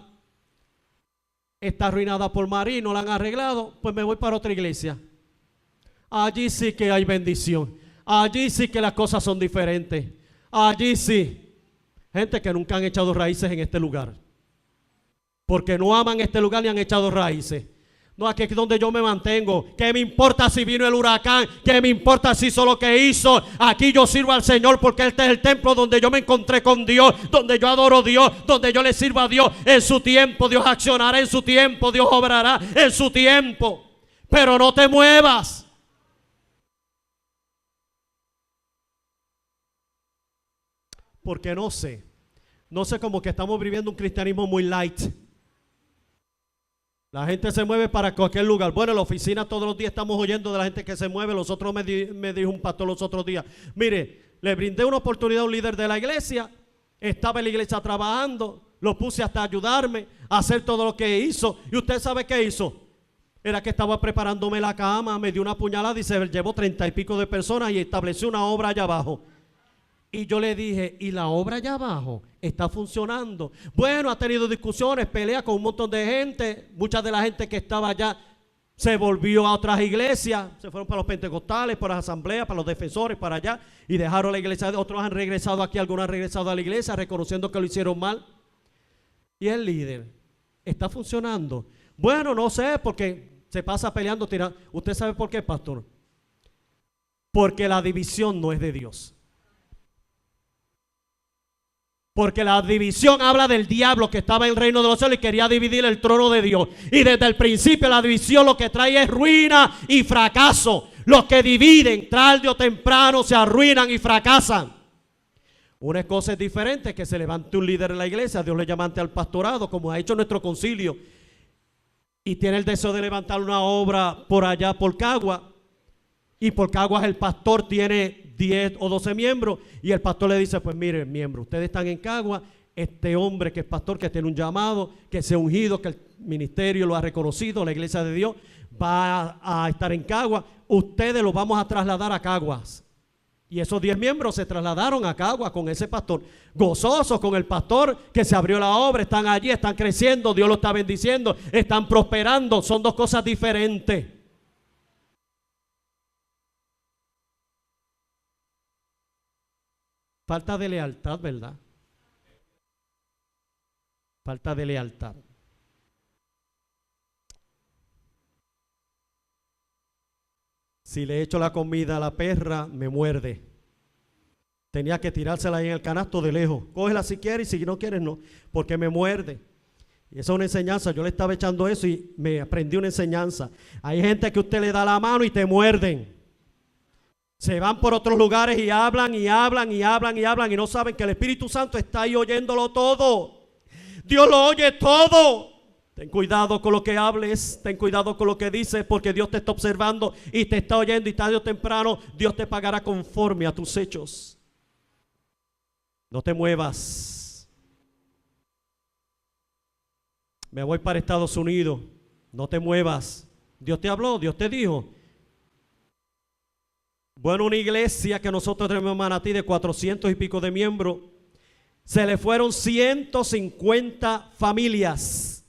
está arruinada por María y no la han arreglado, pues me voy para otra iglesia. Allí sí que hay bendición. Allí sí que las cosas son diferentes. Allí sí. Gente que nunca han echado raíces en este lugar. Porque no aman este lugar ni han echado raíces. No, aquí es donde yo me mantengo. ¿Qué me importa si vino el huracán? ¿Qué me importa si hizo lo que hizo? Aquí yo sirvo al Señor porque este es el templo donde yo me encontré con Dios, donde yo adoro a Dios, donde yo le sirvo a Dios. En su tiempo Dios accionará, en su tiempo Dios obrará, en su tiempo. Pero no te muevas. Porque no sé como que estamos viviendo un cristianismo muy light. La gente se mueve para cualquier lugar. Bueno, en la oficina todos los días estamos oyendo de la gente que se mueve. Los otros me dijo un pastor los otros días, mire, le brindé una oportunidad a un líder de la iglesia, estaba en la iglesia trabajando, lo puse hasta ayudarme a hacer todo lo que hizo. ¿Y usted sabe qué hizo? Era que estaba preparándome la cama, me dio una puñalada y se llevó 30 y pico de personas y estableció una obra allá abajo. Y yo le dije, ¿y la obra allá abajo está funcionando? Bueno, ha tenido discusiones, peleas con un montón de gente. Mucha de la gente que estaba allá se volvió a otras iglesias. Se fueron para los pentecostales, para las asambleas, para los defensores, para allá. Y dejaron la iglesia. Otros han regresado aquí, algunos han regresado a la iglesia reconociendo que lo hicieron mal. Y el líder, ¿está funcionando? Bueno, no sé, porque se pasa peleando, tirando. ¿Usted sabe por qué, pastor? Porque la división no es de Dios. Porque la división habla del diablo que estaba en el reino de los cielos y quería dividir el trono de Dios. Y desde el principio la división lo que trae es ruina y fracaso. Los que dividen, tarde o temprano, se arruinan y fracasan. Una cosa es diferente, que se levante un líder en la iglesia, Dios le llama ante al pastorado, como ha hecho nuestro concilio, y tiene el deseo de levantar una obra por allá por Caguas. Y por Caguas el pastor tiene 10 o 12 miembros y el pastor le dice, pues miren, miembros, ustedes están en Caguas, este hombre que es pastor, que tiene un llamado, que se ha ungido, que el ministerio lo ha reconocido, la iglesia de Dios va a estar en Caguas, ustedes los vamos a trasladar a Caguas. Y esos 10 miembros se trasladaron a Caguas con ese pastor, gozosos con el pastor que se abrió la obra, están allí, están creciendo, Dios lo está bendiciendo, están prosperando, son dos cosas diferentes. Falta de lealtad, ¿verdad? Falta de lealtad. Si le echo la comida a la perra, me muerde. Tenía que tirársela ahí en el canasto de lejos. Cógela si quieres y si no quieres no, porque me muerde. Y esa es una enseñanza. Yo le estaba echando eso y me aprendí una enseñanza. Hay gente que usted le da la mano y te muerden. Se van por otros lugares y hablan y hablan y hablan y hablan y no saben que el Espíritu Santo está ahí oyéndolo todo. Dios lo oye todo. Ten cuidado con lo que hables, ten cuidado con lo que dices, porque Dios te está observando y te está oyendo y tarde o temprano Dios te pagará conforme a tus hechos. No te muevas. Me voy para Estados Unidos. No te muevas. Dios te habló, Dios te dijo. Bueno, una iglesia que nosotros tenemos en Manatí de 400 y pico de miembros, se le fueron 150 familias,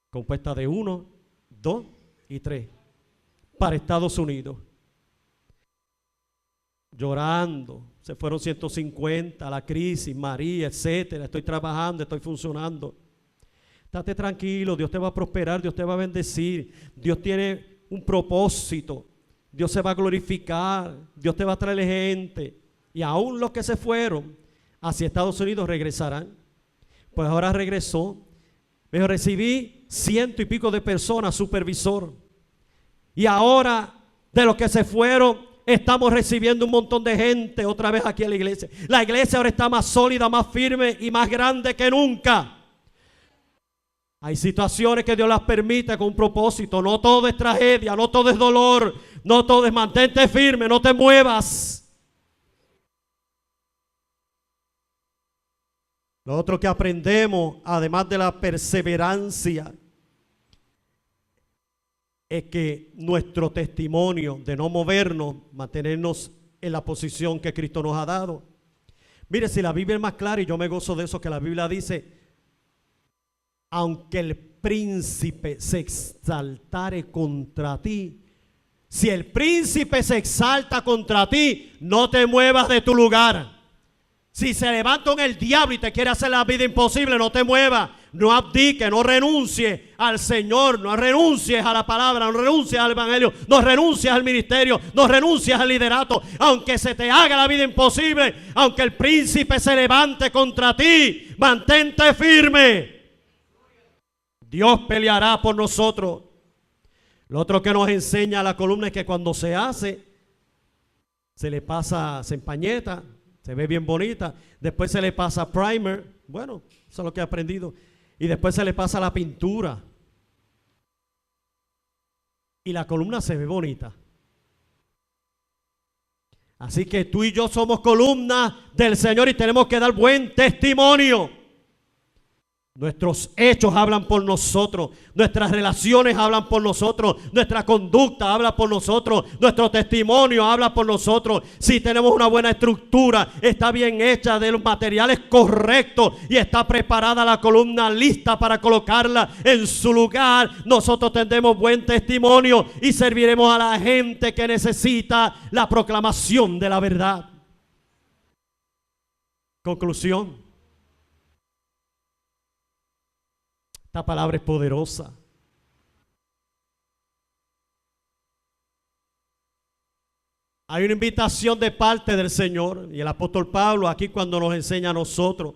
compuesta de 1, 2 y 3, para Estados Unidos. Llorando, se fueron 150, la crisis, María, etcétera. Estoy trabajando, estoy funcionando. Estate tranquilo, Dios te va a prosperar, Dios te va a bendecir. Dios tiene un propósito, Dios se va a glorificar, Dios te va a traer gente. Y aún los que se fueron hacia Estados Unidos regresarán. Pues ahora regresó. Me recibí 100 y pico de personas, supervisor. Y ahora de los que se fueron estamos recibiendo un montón de gente otra vez aquí en la iglesia. La iglesia ahora está más sólida, más firme y más grande que nunca. Hay situaciones que Dios las permite con un propósito. No todo es tragedia, no todo es dolor, no todo es mantente firme, no te muevas. Lo otro que aprendemos, además de la perseverancia, es que nuestro testimonio de no movernos, mantenernos en la posición que Cristo nos ha dado. Mire, si la Biblia es más clara, y yo me gozo de eso, que la Biblia dice aunque el príncipe se exaltare contra ti. Si el príncipe se exalta contra ti, no te muevas de tu lugar. Si se levanta el diablo y te quiere hacer la vida imposible, no te muevas. No abdiques, no renuncies al Señor, no renuncies a la palabra, no renuncies al evangelio, no renuncies al ministerio, no renuncies al liderato. Aunque se te haga la vida imposible, aunque el príncipe se levante contra ti, mantente firme. Dios peleará por nosotros. Lo otro que nos enseña la columna es que cuando se hace, se le pasa, se empañeta, se ve bien bonita. Después se le pasa primer. Bueno, eso es lo que he aprendido. Y después se le pasa la pintura. Y la columna se ve bonita. Así que tú y yo somos columnas del Señor y tenemos que dar buen testimonio. Nuestros hechos hablan por nosotros, nuestras relaciones hablan por nosotros, nuestra conducta habla por nosotros, nuestro testimonio habla por nosotros. Si tenemos una buena estructura, está bien hecha, de los materiales correctos y está preparada la columna lista para colocarla en su lugar, nosotros tendremos buen testimonio y serviremos a la gente que necesita la proclamación de la verdad. Conclusión. Esta palabra es poderosa. Hay una invitación de parte del Señor y el apóstol Pablo aquí cuando nos enseña a nosotros,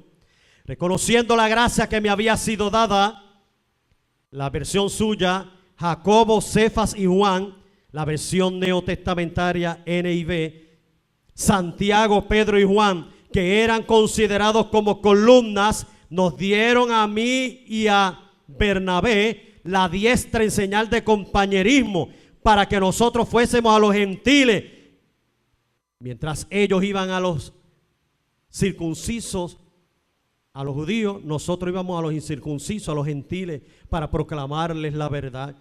reconociendo la gracia que me había sido dada, la versión suya, Jacobo, Cefas y Juan, la versión neotestamentaria NIV, Santiago, Pedro y Juan, que eran considerados como columnas, nos dieron a mí y a Bernabé la diestra en señal de compañerismo para que nosotros fuésemos a los gentiles, mientras ellos iban a los circuncisos, a los judíos, nosotros íbamos a los incircuncisos, a los gentiles, para proclamarles la verdad.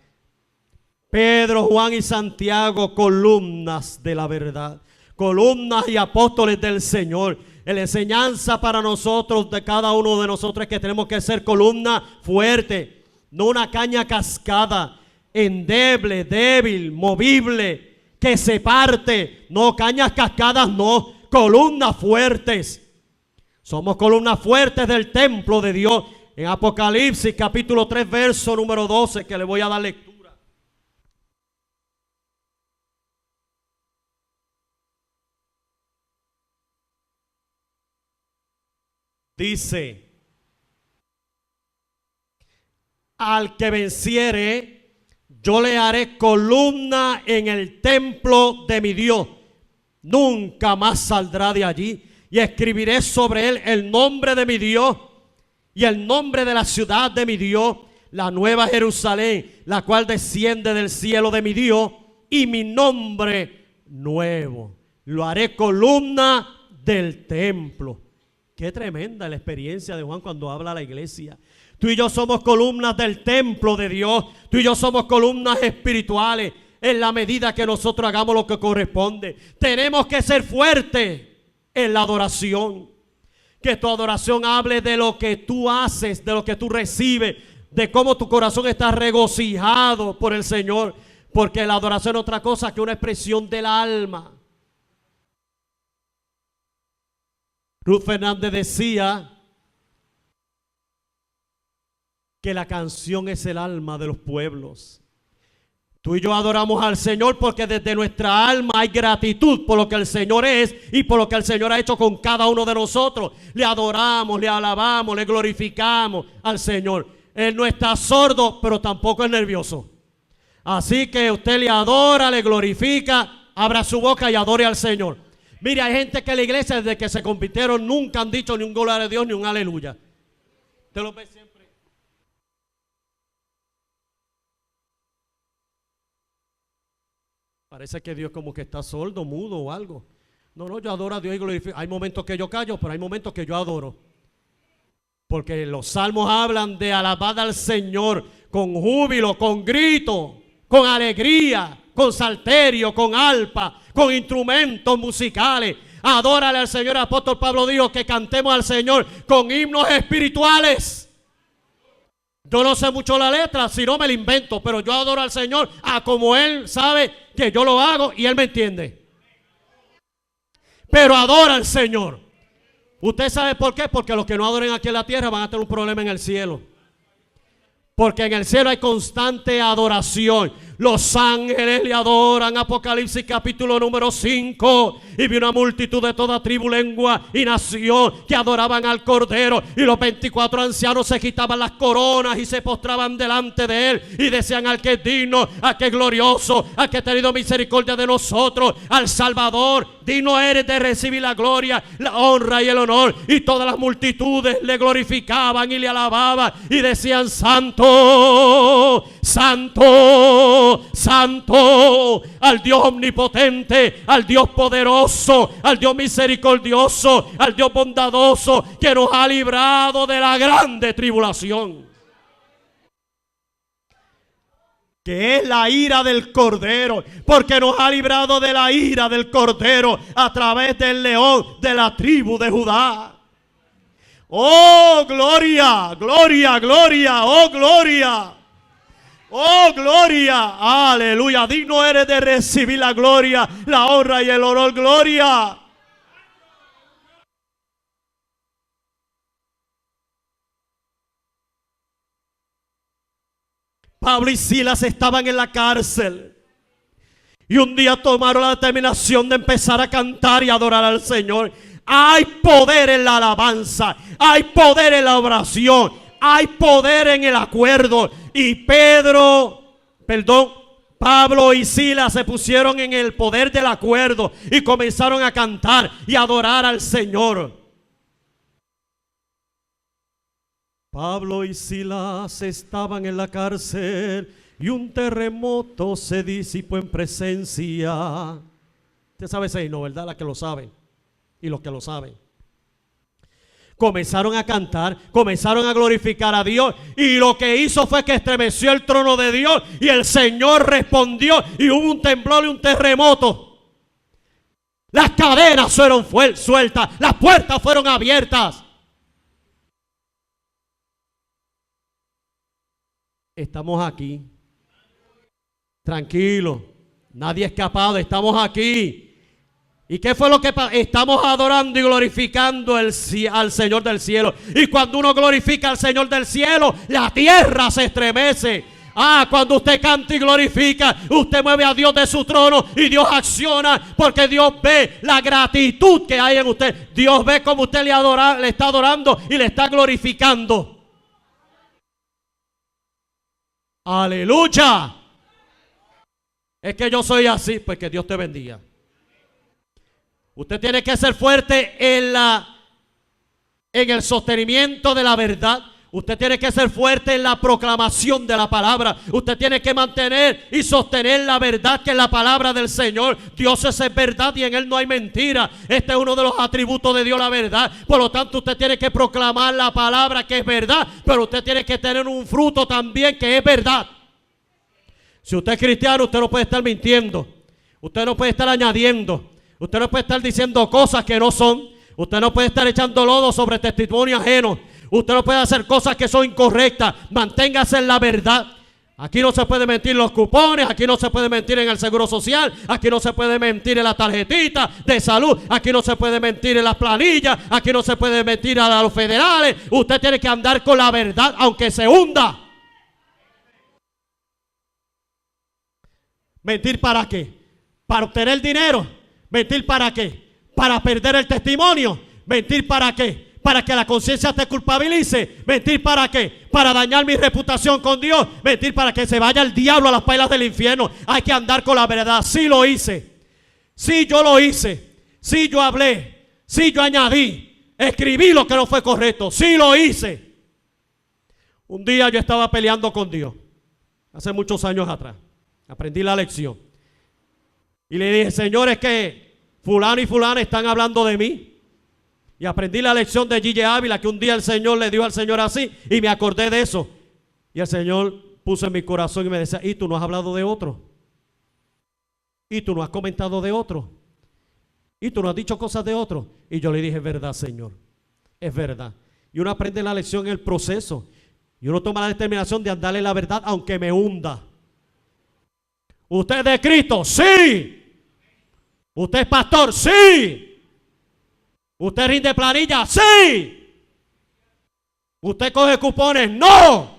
Pedro, Juan y Santiago, columnas de la verdad, columnas y apóstoles del Señor. La enseñanza para nosotros, de cada uno de nosotros, es que tenemos que ser columna fuerte, no una caña cascada, endeble, débil, movible, que se parte. No, cañas cascadas no, columnas fuertes. Somos columnas fuertes del templo de Dios. En Apocalipsis capítulo 3 verso número 12, que le voy a dar lectura. Dice: al que venciere, yo le haré columna en el templo de mi Dios. Nunca más saldrá de allí. Y escribiré sobre él el nombre de mi Dios y el nombre de la ciudad de mi Dios, la nueva Jerusalén, la cual desciende del cielo de mi Dios, y mi nombre nuevo. Lo haré columna del templo. Qué tremenda la experiencia de Juan cuando habla a la iglesia. Tú y yo somos columnas del templo de Dios. Tú y yo somos columnas espirituales en la medida que nosotros hagamos lo que corresponde. Tenemos que ser fuertes en la adoración. Que tu adoración hable de lo que tú haces, de lo que tú recibes, de cómo tu corazón está regocijado por el Señor. Porque la adoración es otra cosa que una expresión del alma. Ruth Fernández decía que la canción es el alma de los pueblos. Tú y yo adoramos al Señor porque desde nuestra alma hay gratitud por lo que el Señor es y por lo que el Señor ha hecho con cada uno de nosotros. Le adoramos, le alabamos, le glorificamos al Señor. Él no está sordo, pero tampoco es nervioso. Así que usted le adora, le glorifica, abra su boca y adore al Señor. Mire, hay gente que en la iglesia desde que se convirtieron nunca han dicho ni un gloria a Dios ni un aleluya. ¿Te lo ves siempre? Parece que Dios como que está sordo, mudo o algo. No, yo adoro a Dios y glorifico. Hay momentos que yo callo, pero hay momentos que yo adoro. Porque los salmos hablan de alabar al Señor con júbilo, con grito, con alegría, con salterio, con arpa, con instrumentos musicales. Adórale al Señor. El apóstol Pablo dijo que cantemos al Señor con himnos espirituales. Yo no sé mucho la letra, si no me la invento, pero yo adoro al Señor a como Él sabe que yo lo hago y Él me entiende. Pero adora al Señor. ¿Usted sabe por qué? Porque los que no adoren aquí en la tierra van a tener un problema en el cielo. Porque en el cielo hay constante adoración. Los ángeles le adoran. Apocalipsis capítulo número 5. Y vi una multitud de toda tribu, lengua y nación que adoraban al Cordero. Y los 24 ancianos se quitaban las coronas y se postraban delante de Él. Y decían: al que es digno, al que es glorioso, al que ha tenido misericordia de nosotros, al Salvador. Digno eres de recibir la gloria, la honra y el honor. Y todas las multitudes le glorificaban y le alababan. Y decían: santo, santo, santo, al Dios omnipotente, al Dios poderoso, al Dios misericordioso, al Dios bondadoso, que nos ha librado de la grande tribulación, que es la ira del Cordero, porque nos ha librado de la ira del Cordero a través del león de la tribu de Judá. Oh, gloria, gloria, gloria, oh, gloria. Oh, gloria, aleluya. Digno eres de recibir la gloria, la honra y el honor, gloria. Pablo y Silas estaban en la cárcel. Y un día tomaron la determinación de empezar a cantar y adorar al Señor. Hay poder en la alabanza, hay poder en la oración, hay poder en el acuerdo. Y Pablo y Silas se pusieron en el poder del acuerdo y comenzaron a cantar y adorar al Señor. Pablo y Silas estaban en la cárcel y un terremoto se disipó en presencia. Usted sabe ese himno, ¿verdad? La que lo saben y los que lo saben. Comenzaron a cantar, comenzaron a glorificar a Dios, y lo que hizo fue que estremeció el trono de Dios y el Señor respondió y hubo un temblor y un terremoto. Las cadenas fueron sueltas, las puertas fueron abiertas. Estamos aquí, tranquilo, nadie ha escapado, estamos aquí. ¿Y qué fue lo que pasó? Estamos adorando y glorificando al Señor del cielo. Y cuando uno glorifica al Señor del cielo, la tierra se estremece. Cuando usted canta y glorifica, usted mueve a Dios de su trono y Dios acciona, porque Dios ve la gratitud que hay en usted. Dios ve cómo usted le está adorando y le está glorificando. Aleluya. Es que yo soy así, pues que Dios te bendiga. Usted tiene que ser fuerte en el sostenimiento de la verdad. Usted tiene que ser fuerte en la proclamación de la palabra. Usted tiene que mantener y sostener la verdad, que es la palabra del Señor. Dios es verdad y en Él no hay mentira. Este es uno de los atributos de Dios, la verdad. Por lo tanto, usted tiene que proclamar la palabra, que es verdad, pero usted tiene que tener un fruto también que es verdad. Si usted es cristiano, usted no puede estar mintiendo. Usted no puede estar añadiendo. Usted no puede estar diciendo cosas que no son. Usted no puede estar echando lodo sobre testimonio ajeno. Usted no puede hacer cosas que son incorrectas. Manténgase en la verdad. Aquí no se puede mentir en los cupones. Aquí no se puede mentir en el seguro social. Aquí no se puede mentir en la tarjetita de salud. Aquí no se puede mentir en las planillas. Aquí no se puede mentir a los federales. Usted tiene que andar con la verdad aunque se hunda. ¿Mentir para qué? ¿Para obtener dinero? ¿Mentir para qué? ¿Para perder el testimonio? ¿Mentir para qué? ¿Para que la conciencia te culpabilice? ¿Mentir para qué? ¿Para dañar mi reputación con Dios? ¿Mentir para que se vaya el diablo a las pailas del infierno? Hay que andar con la verdad. Sí lo hice. Sí yo lo hice. Sí yo hablé. Sí yo añadí. Escribí lo que no fue correcto. Sí lo hice. Un día yo estaba peleando con Dios. Hace muchos años atrás. Aprendí la lección. Y le dije: Señor, es que fulano y fulana están hablando de mí. Y aprendí la lección de Gille Ávila, que un día el Señor le dio al Señor así, y me acordé de eso. Y el Señor puso en mi corazón y me decía: ¿y tú no has hablado de otro? ¿Y tú no has comentado de otro? ¿Y tú no has dicho cosas de otro? Y yo le dije: es verdad, Señor, es verdad. Y uno aprende la lección en el proceso. Y uno toma la determinación de andarle la verdad aunque me hunda. ¿Usted es de Cristo? Sí. ¿Usted es pastor? Sí. ¿Usted rinde planilla? Sí. ¿Usted coge cupones? No.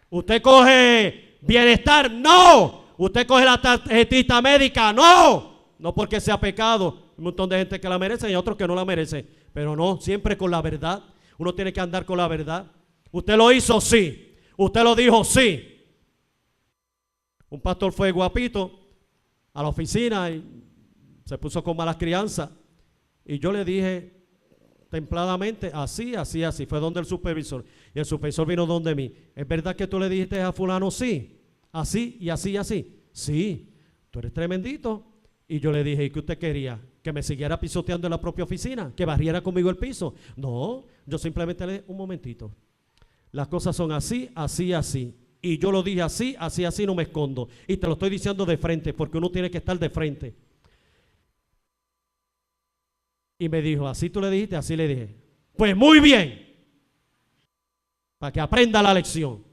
¿Usted coge bienestar? No. ¿Usted coge la tarjetita médica? No. No porque sea pecado. Hay un montón de gente que la merece y otros que no la merecen. Pero no, siempre con la verdad. Uno tiene que andar con la verdad. ¿Usted lo hizo? Sí. ¿Usted lo dijo? Sí. Un pastor fue guapito a la oficina y se puso con malas crianzas. Y yo le dije templadamente, así, así, así. Fue donde el supervisor. Y el supervisor vino donde mí. ¿Es verdad que tú le dijiste a fulano? Sí. Así y así y así. Sí. Tú eres tremendito. Y yo le dije, ¿y qué usted quería? ¿Que me siguiera pisoteando en la propia oficina? ¿Que barriera conmigo el piso? No. Yo simplemente le dije, un momentito. Las cosas son así, así, así. Y yo lo dije así, así, así, no me escondo. Y te lo estoy diciendo de frente, porque uno tiene que estar de frente. Y me dijo, ¿así tú le dijiste? Así le dije. Pues muy bien. Para que aprenda la lección.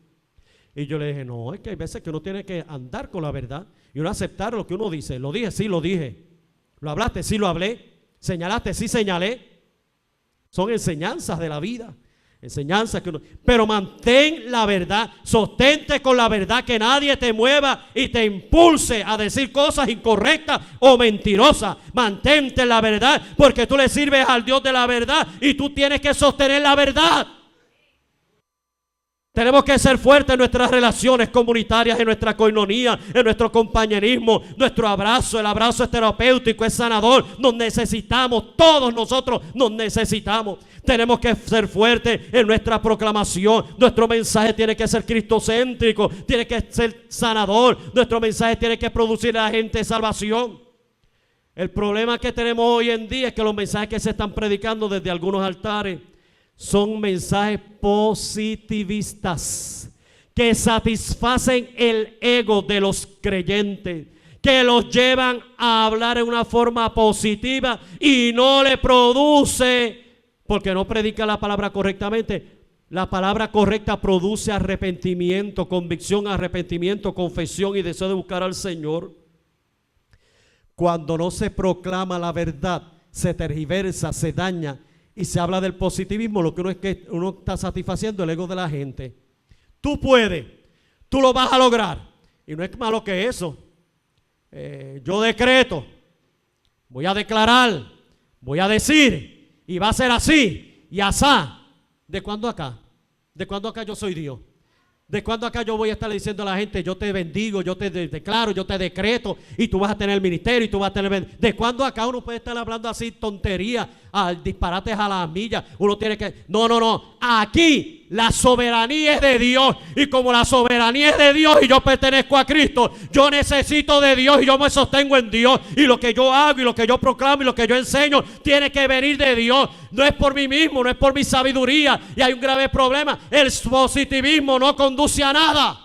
Y yo le dije, no, es que hay veces que uno tiene que andar con la verdad. Y uno aceptar lo que uno dice. Lo dije, sí, lo dije. Lo hablaste, sí, lo hablé. Señalaste, sí, señalé. Son enseñanzas de la vida. Enseñanza que uno, pero mantén la verdad, sostente con la verdad, que nadie te mueva y te impulse a decir cosas incorrectas o mentirosas. Mantente en la verdad, porque tú le sirves al Dios de la verdad y tú tienes que sostener la verdad. Tenemos que ser fuertes en nuestras relaciones comunitarias, en nuestra coinonía, en nuestro compañerismo, nuestro abrazo. El abrazo es terapéutico, es sanador. Nos necesitamos, todos nosotros nos necesitamos. Tenemos que ser fuertes en nuestra proclamación. Nuestro mensaje tiene que ser cristocéntrico, tiene que ser sanador. Nuestro mensaje tiene que producir a la gente salvación. El problema que tenemos hoy en día es que los mensajes que se están predicando desde algunos altares son mensajes positivistas que satisfacen el ego de los creyentes, que los llevan a hablar en una forma positiva y no le produce, porque no predica la palabra correctamente. La palabra correcta produce arrepentimiento, convicción, arrepentimiento, confesión y deseo de buscar al Señor. Cuando no se proclama la verdad, se tergiversa, se daña y se habla del positivismo. Lo que uno es que uno está satisfaciendo el ego de la gente. Tú puedes, tú lo vas a lograr. Y no es malo que eso. Yo decreto, voy a declarar, voy a decir, y va a ser así y asá. ¿De cuándo acá? ¿De cuándo acá yo soy Dios? ¿De cuándo acá yo voy a estar diciendo a la gente, yo te bendigo, yo te declaro, yo te decreto, y tú vas a tener el ministerio y tú vas a tener... ¿De cuándo acá uno puede estar hablando así tonterías, disparates a las millas? Uno tiene que... No. Aquí la soberanía es de Dios, y como la soberanía es de Dios y yo pertenezco a Cristo, yo necesito de Dios y yo me sostengo en Dios, y lo que yo hago y lo que yo proclamo y lo que yo enseño tiene que venir de Dios. No es por mí mismo, no es por mi sabiduría. Y hay un grave problema: el positivismo no conduce a nada.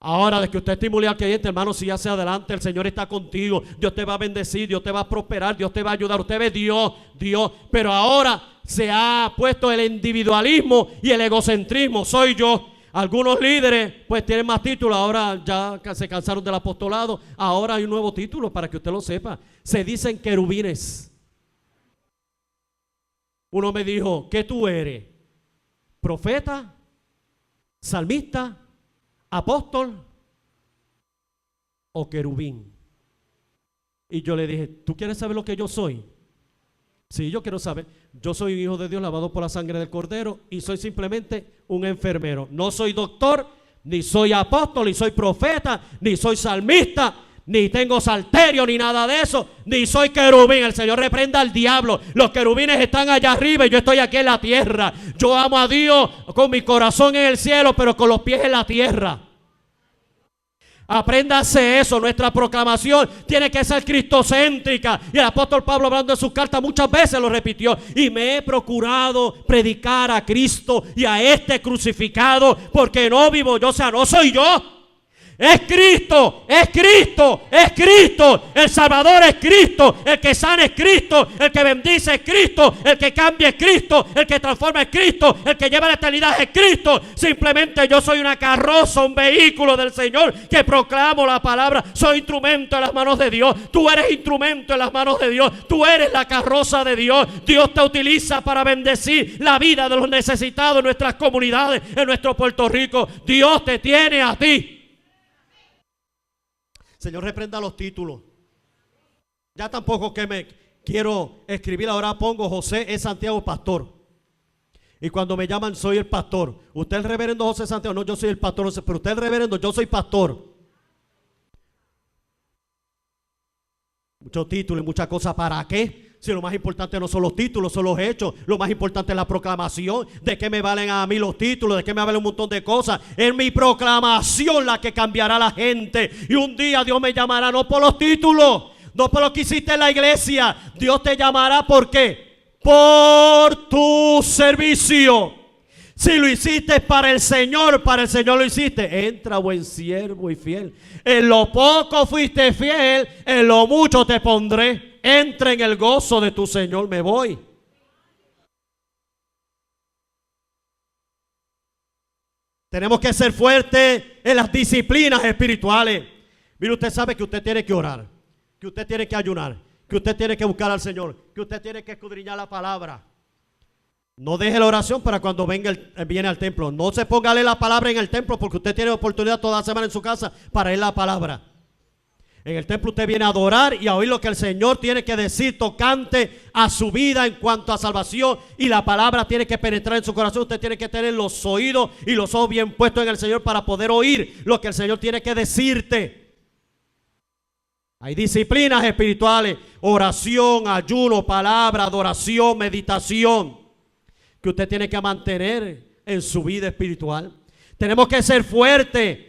Ahora, de que usted estimule al creyente, hermano, siga hacia adelante. El Señor está contigo. Dios te va a bendecir, Dios te va a prosperar, Dios te va a ayudar. Usted ve Dios. Pero ahora se ha puesto el individualismo y el egocentrismo. Soy yo. Algunos líderes pues tienen más títulos. Ahora ya se cansaron del apostolado. Ahora hay un nuevo título para que usted lo sepa. Se dicen querubines. Uno me dijo, ¿qué tú eres? ¿Profeta? ¿Salmista? ¿Apóstol? ¿O querubín? Y yo le dije, ¿tú quieres saber lo que yo soy? Sí, yo quiero saber. Yo soy un hijo de Dios lavado por la sangre del Cordero y soy simplemente un enfermero. No soy doctor, ni soy apóstol, ni soy profeta, ni soy salmista, ni tengo salterio, ni nada de eso, ni soy querubín. El Señor reprenda al diablo. Los querubines están allá arriba y yo estoy aquí en la tierra. Yo amo a Dios con mi corazón en el cielo, pero con los pies en la tierra. Apréndase eso. Nuestra proclamación tiene que ser cristocéntrica. Y el apóstol Pablo, hablando en sus cartas, muchas veces lo repitió. Y me he procurado predicar a Cristo y a este crucificado, porque no vivo yo, o sea, no soy yo. Es Cristo, es Cristo, es Cristo. El Salvador es Cristo. El que sana es Cristo. El que bendice es Cristo. El que cambia es Cristo. El que transforma es Cristo. El que lleva la eternidad es Cristo. Simplemente yo soy una carroza, un vehículo del Señor que proclamo la palabra. Soy instrumento en las manos de Dios. Tú eres instrumento en las manos de Dios. Tú eres la carroza de Dios. Dios te utiliza para bendecir la vida de los necesitados en nuestras comunidades, en nuestro Puerto Rico. Dios te tiene a ti. Señor, reprenda los títulos. Ya tampoco que me quiero escribir ahora, pongo José es Santiago pastor. Y cuando me llaman soy el pastor. Usted es el reverendo José Santiago. No, yo soy el pastor, pero usted es el reverendo, yo soy pastor. Muchos títulos y muchas cosas. ¿Para qué? Si lo más importante no son los títulos, son los hechos. Lo más importante es la proclamación. ¿De qué me valen a mí los títulos? ¿De qué me valen un montón de cosas? Es mi proclamación la que cambiará a la gente. Y un día Dios me llamará no por los títulos, no por lo que hiciste en la iglesia. Dios te llamará ¿por qué? Por tu servicio. Si lo hiciste para el Señor lo hiciste. Entra, buen siervo y fiel. En lo poco fuiste fiel, en lo mucho te pondré. Entra en el gozo de tu Señor. Me voy. Tenemos que ser fuertes en las disciplinas espirituales. Mire, usted sabe que usted tiene que orar, que usted tiene que ayunar, que usted tiene que buscar al Señor, que usted tiene que escudriñar la palabra. No deje la oración para cuando viene al templo. No se ponga a leer la palabra en el templo, porque usted tiene oportunidad toda la semana en su casa para leer la palabra. En el templo usted viene a adorar y a oír lo que el Señor tiene que decir tocante a su vida en cuanto a salvación, y la palabra tiene que penetrar en su corazón. Usted tiene que tener los oídos y los ojos bien puestos en el Señor para poder oír lo que el Señor tiene que decirte. Hay disciplinas espirituales: oración, ayuno, palabra, adoración, meditación, que usted tiene que mantener en su vida espiritual. Tenemos que ser fuertes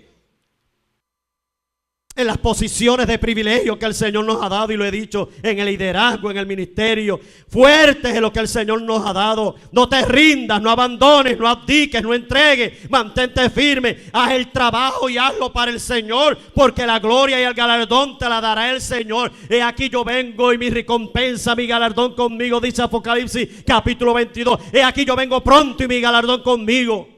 en las posiciones de privilegio que el Señor nos ha dado, y lo he dicho, en el liderazgo, en el ministerio. Fuertes en lo que el Señor nos ha dado. No te rindas, no abandones, no abdiques, no entregues. Mantente firme, haz el trabajo y hazlo para el Señor, porque la gloria y el galardón te la dará el Señor. He aquí yo vengo y mi recompensa, mi galardón conmigo, dice Apocalipsis capítulo 22. He aquí yo vengo pronto y mi galardón conmigo.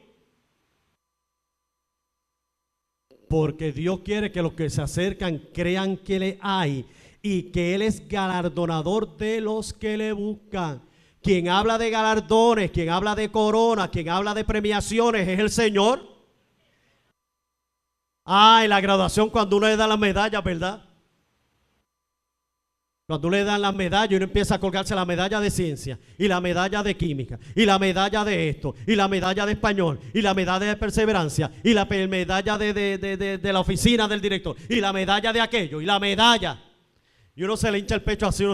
Porque Dios quiere que los que se acercan crean que le hay y que Él es galardonador de los que le buscan. Quien habla de galardones, quien habla de corona, quien habla de premiaciones es el Señor. En la graduación cuando uno le da las medallas, ¿verdad? Cuando le dan las medallas y uno empieza a colgarse la medalla de ciencia, y la medalla de química, y la medalla de esto, y la medalla de español, y la medalla de perseverancia, y la medalla de la oficina del director, y la medalla de aquello, y la medalla. Y uno se le hincha el pecho así.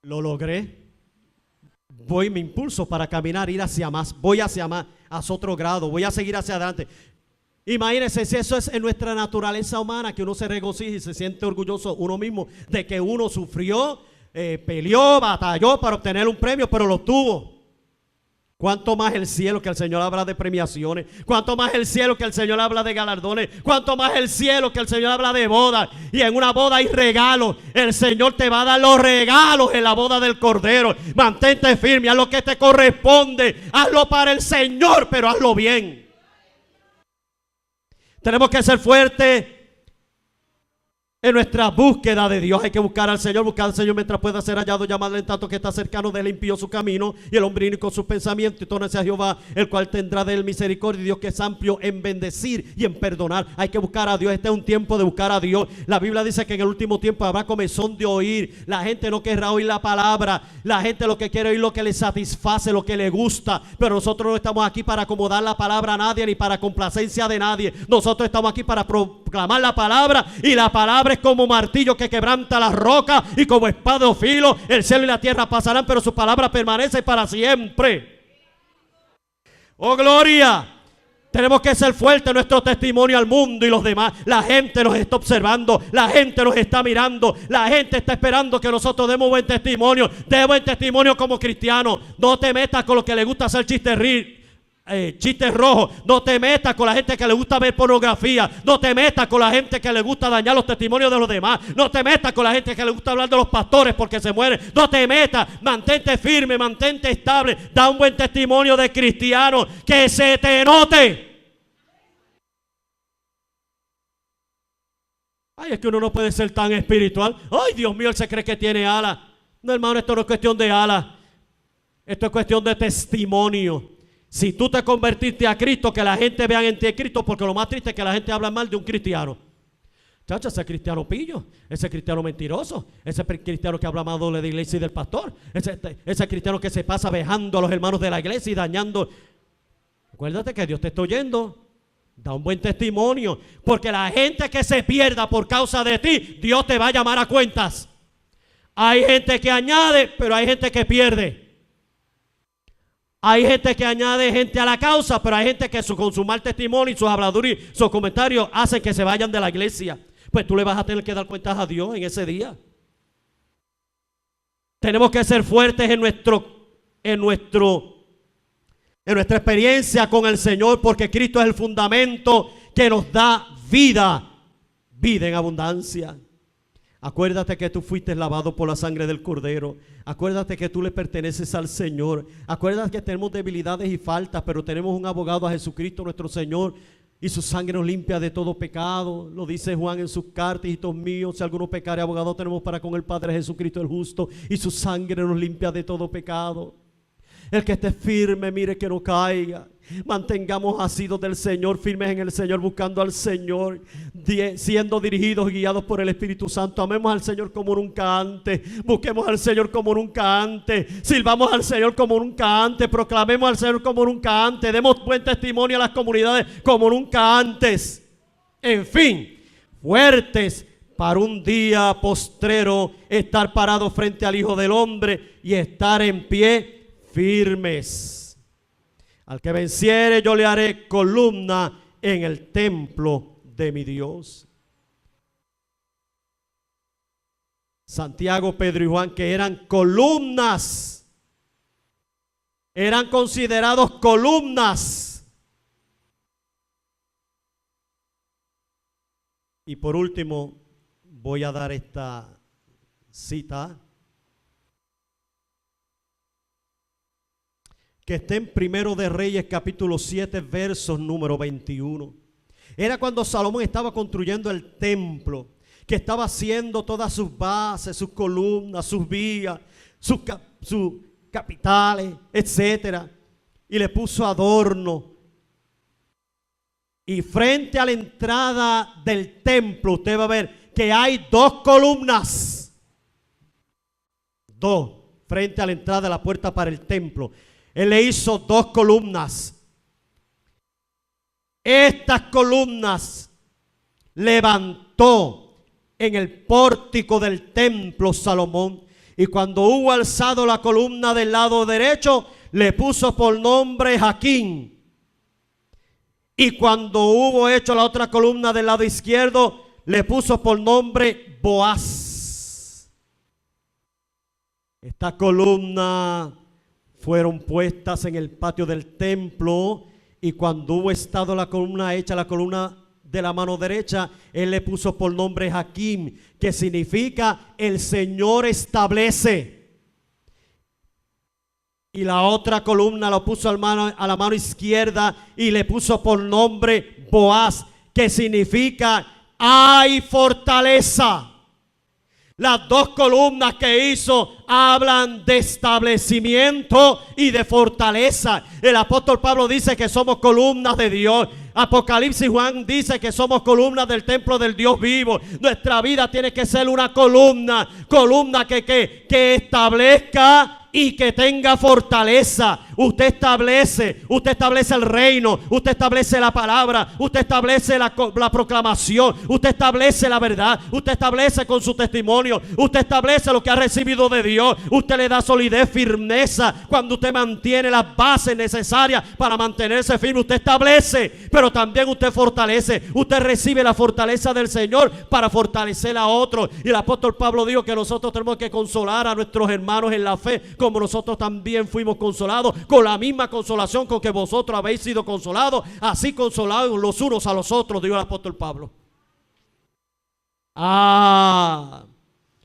Lo logré. Voy, me impulso para caminar, ir hacia más. Voy hacia más, hacia otro grado. Voy a seguir hacia adelante. Imagínense si eso es en nuestra naturaleza humana, que uno se regocija y se siente orgulloso uno mismo de que uno sufrió, peleó, batalló para obtener un premio, pero lo obtuvo. Cuánto más el cielo, que el Señor habla de premiaciones. Cuánto más el cielo, que el Señor habla de galardones. Cuánto más el cielo, que el Señor habla de bodas. Y en una boda hay regalos. El Señor te va a dar los regalos en la boda del Cordero. Mantente firme, haz lo que te corresponde. Hazlo para el Señor, pero hazlo bien. Tenemos que ser fuertes en nuestra búsqueda de Dios. Hay que buscar al Señor mientras pueda ser hallado, llamarle en tanto que está cercano de él, impío su camino y el hombre con sus pensamientos, y tornase a Jehová, el cual tendrá de él misericordia. Dios que es amplio en bendecir y en perdonar. Hay que buscar a Dios. Este es un tiempo de buscar a Dios. La Biblia dice que en el último tiempo habrá comezón de oír. La gente no querrá oír la palabra. La gente lo que quiere oír lo que le satisface, lo que le gusta. Pero nosotros no estamos aquí para acomodar la palabra a nadie, ni para complacencia de nadie. Nosotros estamos aquí para proclamar la palabra, y la palabra es como martillo que quebranta las rocas, y como espada o filo. El cielo y la tierra pasarán, pero su palabra permanece para siempre. ¡Oh, gloria! Tenemos que ser fuertes en nuestro testimonio al mundo y los demás. La gente nos está observando, la gente nos está mirando, la gente está esperando que nosotros demos buen testimonio. De buen testimonio como cristianos. No te metas con los que les gusta hacer chistes chistes rojos, no te metas con la gente que le gusta ver pornografía, no te metas con la gente que le gusta dañar los testimonios de los demás, no te metas con la gente que le gusta hablar de los pastores porque se mueren, no te metas, mantente firme, mantente estable, da un buen testimonio de cristiano, que se te note. Ay, es que uno no puede ser tan espiritual. Ay, Dios mío, él se cree que tiene alas. No, hermano, esto no es cuestión de alas. Esto es cuestión de testimonio. Si tú te convertiste a Cristo, que la gente vea en ti a Cristo, porque lo más triste es que la gente habla mal de un cristiano. Chacha, ese cristiano pillo, ese cristiano mentiroso, ese cristiano que habla mal de la iglesia y del pastor, ese cristiano que se pasa vejando a los hermanos de la iglesia y dañando. Acuérdate que Dios te está oyendo. Da un buen testimonio, porque la gente que se pierda por causa de ti, Dios te va a llamar a cuentas. Hay gente que añade, pero hay gente que pierde. Hay gente que añade gente a la causa, pero hay gente que con su mal testimonio y sus habladurías, sus comentarios hacen que se vayan de la iglesia. Pues tú le vas a tener que dar cuentas a Dios en ese día. Tenemos que ser fuertes en nuestra experiencia con el Señor, porque Cristo es el fundamento que nos da vida en abundancia. Acuérdate que tú fuiste lavado por la sangre del Cordero. Acuérdate que tú le perteneces al Señor. Acuérdate que tenemos debilidades y faltas, pero tenemos un abogado, a Jesucristo nuestro Señor, y su sangre nos limpia de todo pecado. Lo dice Juan en sus cartas: hijitos míos, si alguno pecare, abogado tenemos para con el Padre, Jesucristo el justo, y su sangre nos limpia de todo pecado. El que esté firme, mire que no caiga. Mantengamos asidos del Señor, firmes en el Señor, buscando al Señor, siendo dirigidos y guiados por el Espíritu Santo. Amemos al Señor como nunca antes. Busquemos al Señor como nunca antes. Sirvamos al Señor como nunca antes. Proclamemos al Señor como nunca antes. Demos buen testimonio a las comunidades como nunca antes. En fin, fuertes para un día postrero, estar parados frente al Hijo del Hombre y estar en pie firmes. Al que venciere, yo le haré columna en el templo de mi Dios. Santiago, Pedro y Juan, que eran columnas, eran considerados columnas. Y por último, voy a dar esta cita que está en Primero de Reyes capítulo 7 versos número 21. Era cuando Salomón estaba construyendo el templo, que estaba haciendo todas sus bases, sus columnas, sus vías, sus capitales, etcétera, y le puso adorno. Y frente a la entrada del templo usted va a ver que hay dos columnas, frente a la entrada de la puerta para el templo. Él le hizo dos columnas. Estas columnas levantó en el pórtico del templo Salomón. Y cuando hubo alzado la columna del lado derecho, le puso por nombre Jaquín. Y cuando hubo hecho la otra columna del lado izquierdo, le puso por nombre Boaz. Esta columna fueron puestas en el patio del templo, y cuando hubo estado la columna hecha, la columna de la mano derecha, él le puso por nombre Jaquín, que significa el Señor establece. Y la otra columna la puso a la mano izquierda y le puso por nombre Boaz, que significa hay fortaleza. Las dos columnas que hizo hablan de establecimiento y de fortaleza. El apóstol Pablo dice que somos columnas de Dios. Apocalipsis Juan dice que somos columnas del templo del Dios vivo. Nuestra vida tiene que ser una columna que establezca y que tenga fortaleza. Usted establece el reino, usted establece la palabra, usted establece la proclamación, usted establece la verdad, usted establece con su testimonio, usted establece lo que ha recibido de Dios. Usted le da solidez, firmeza, cuando usted mantiene las bases necesarias para mantenerse firme. Usted establece, pero también usted fortalece. Usted recibe la fortaleza del Señor para fortalecer a otros. Y el apóstol Pablo dijo que nosotros tenemos que consolar a nuestros hermanos en la fe, como nosotros también fuimos consolados. con la misma consolación con que vosotros habéis sido consolados, así consolados los unos a los otros, dijo el apóstol Pablo.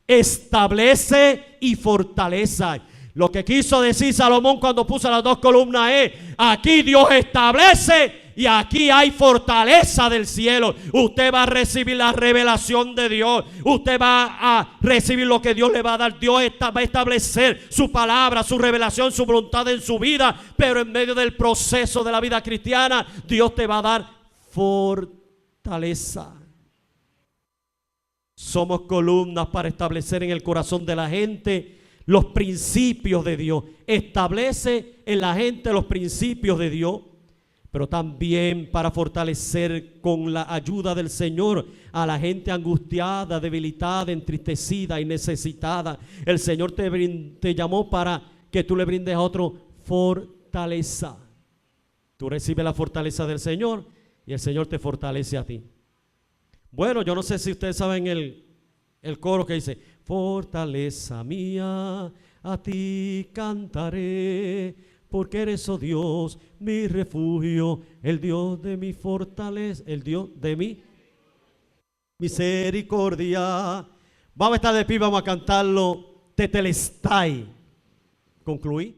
Establece y fortaleza. Lo que quiso decir Salomón cuando puso las dos columnas es: aquí Dios establece y aquí hay fortaleza del cielo. Usted va a recibir la revelación de Dios. Usted va a recibir lo que Dios le va a dar. Dios va a establecer su palabra, su revelación, su voluntad en su vida. Pero en medio del proceso de la vida cristiana, Dios te va a dar fortaleza. Somos columnas para establecer en el corazón de la gente los principios de Dios. Establece en la gente los principios de Dios, pero también para fortalecer con la ayuda del Señor a la gente angustiada, debilitada, entristecida y necesitada. El Señor te llamó para que tú le brindes a otro fortaleza. Tú recibes la fortaleza del Señor y el Señor te fortalece a ti. Bueno, yo no sé si ustedes saben el coro que dice: fortaleza mía, a ti cantaré, porque eres, oh Dios, mi refugio, el Dios de mi fortaleza, el Dios de mi misericordia. Vamos a estar de pie, vamos a cantarlo. Tetelestai. Concluí.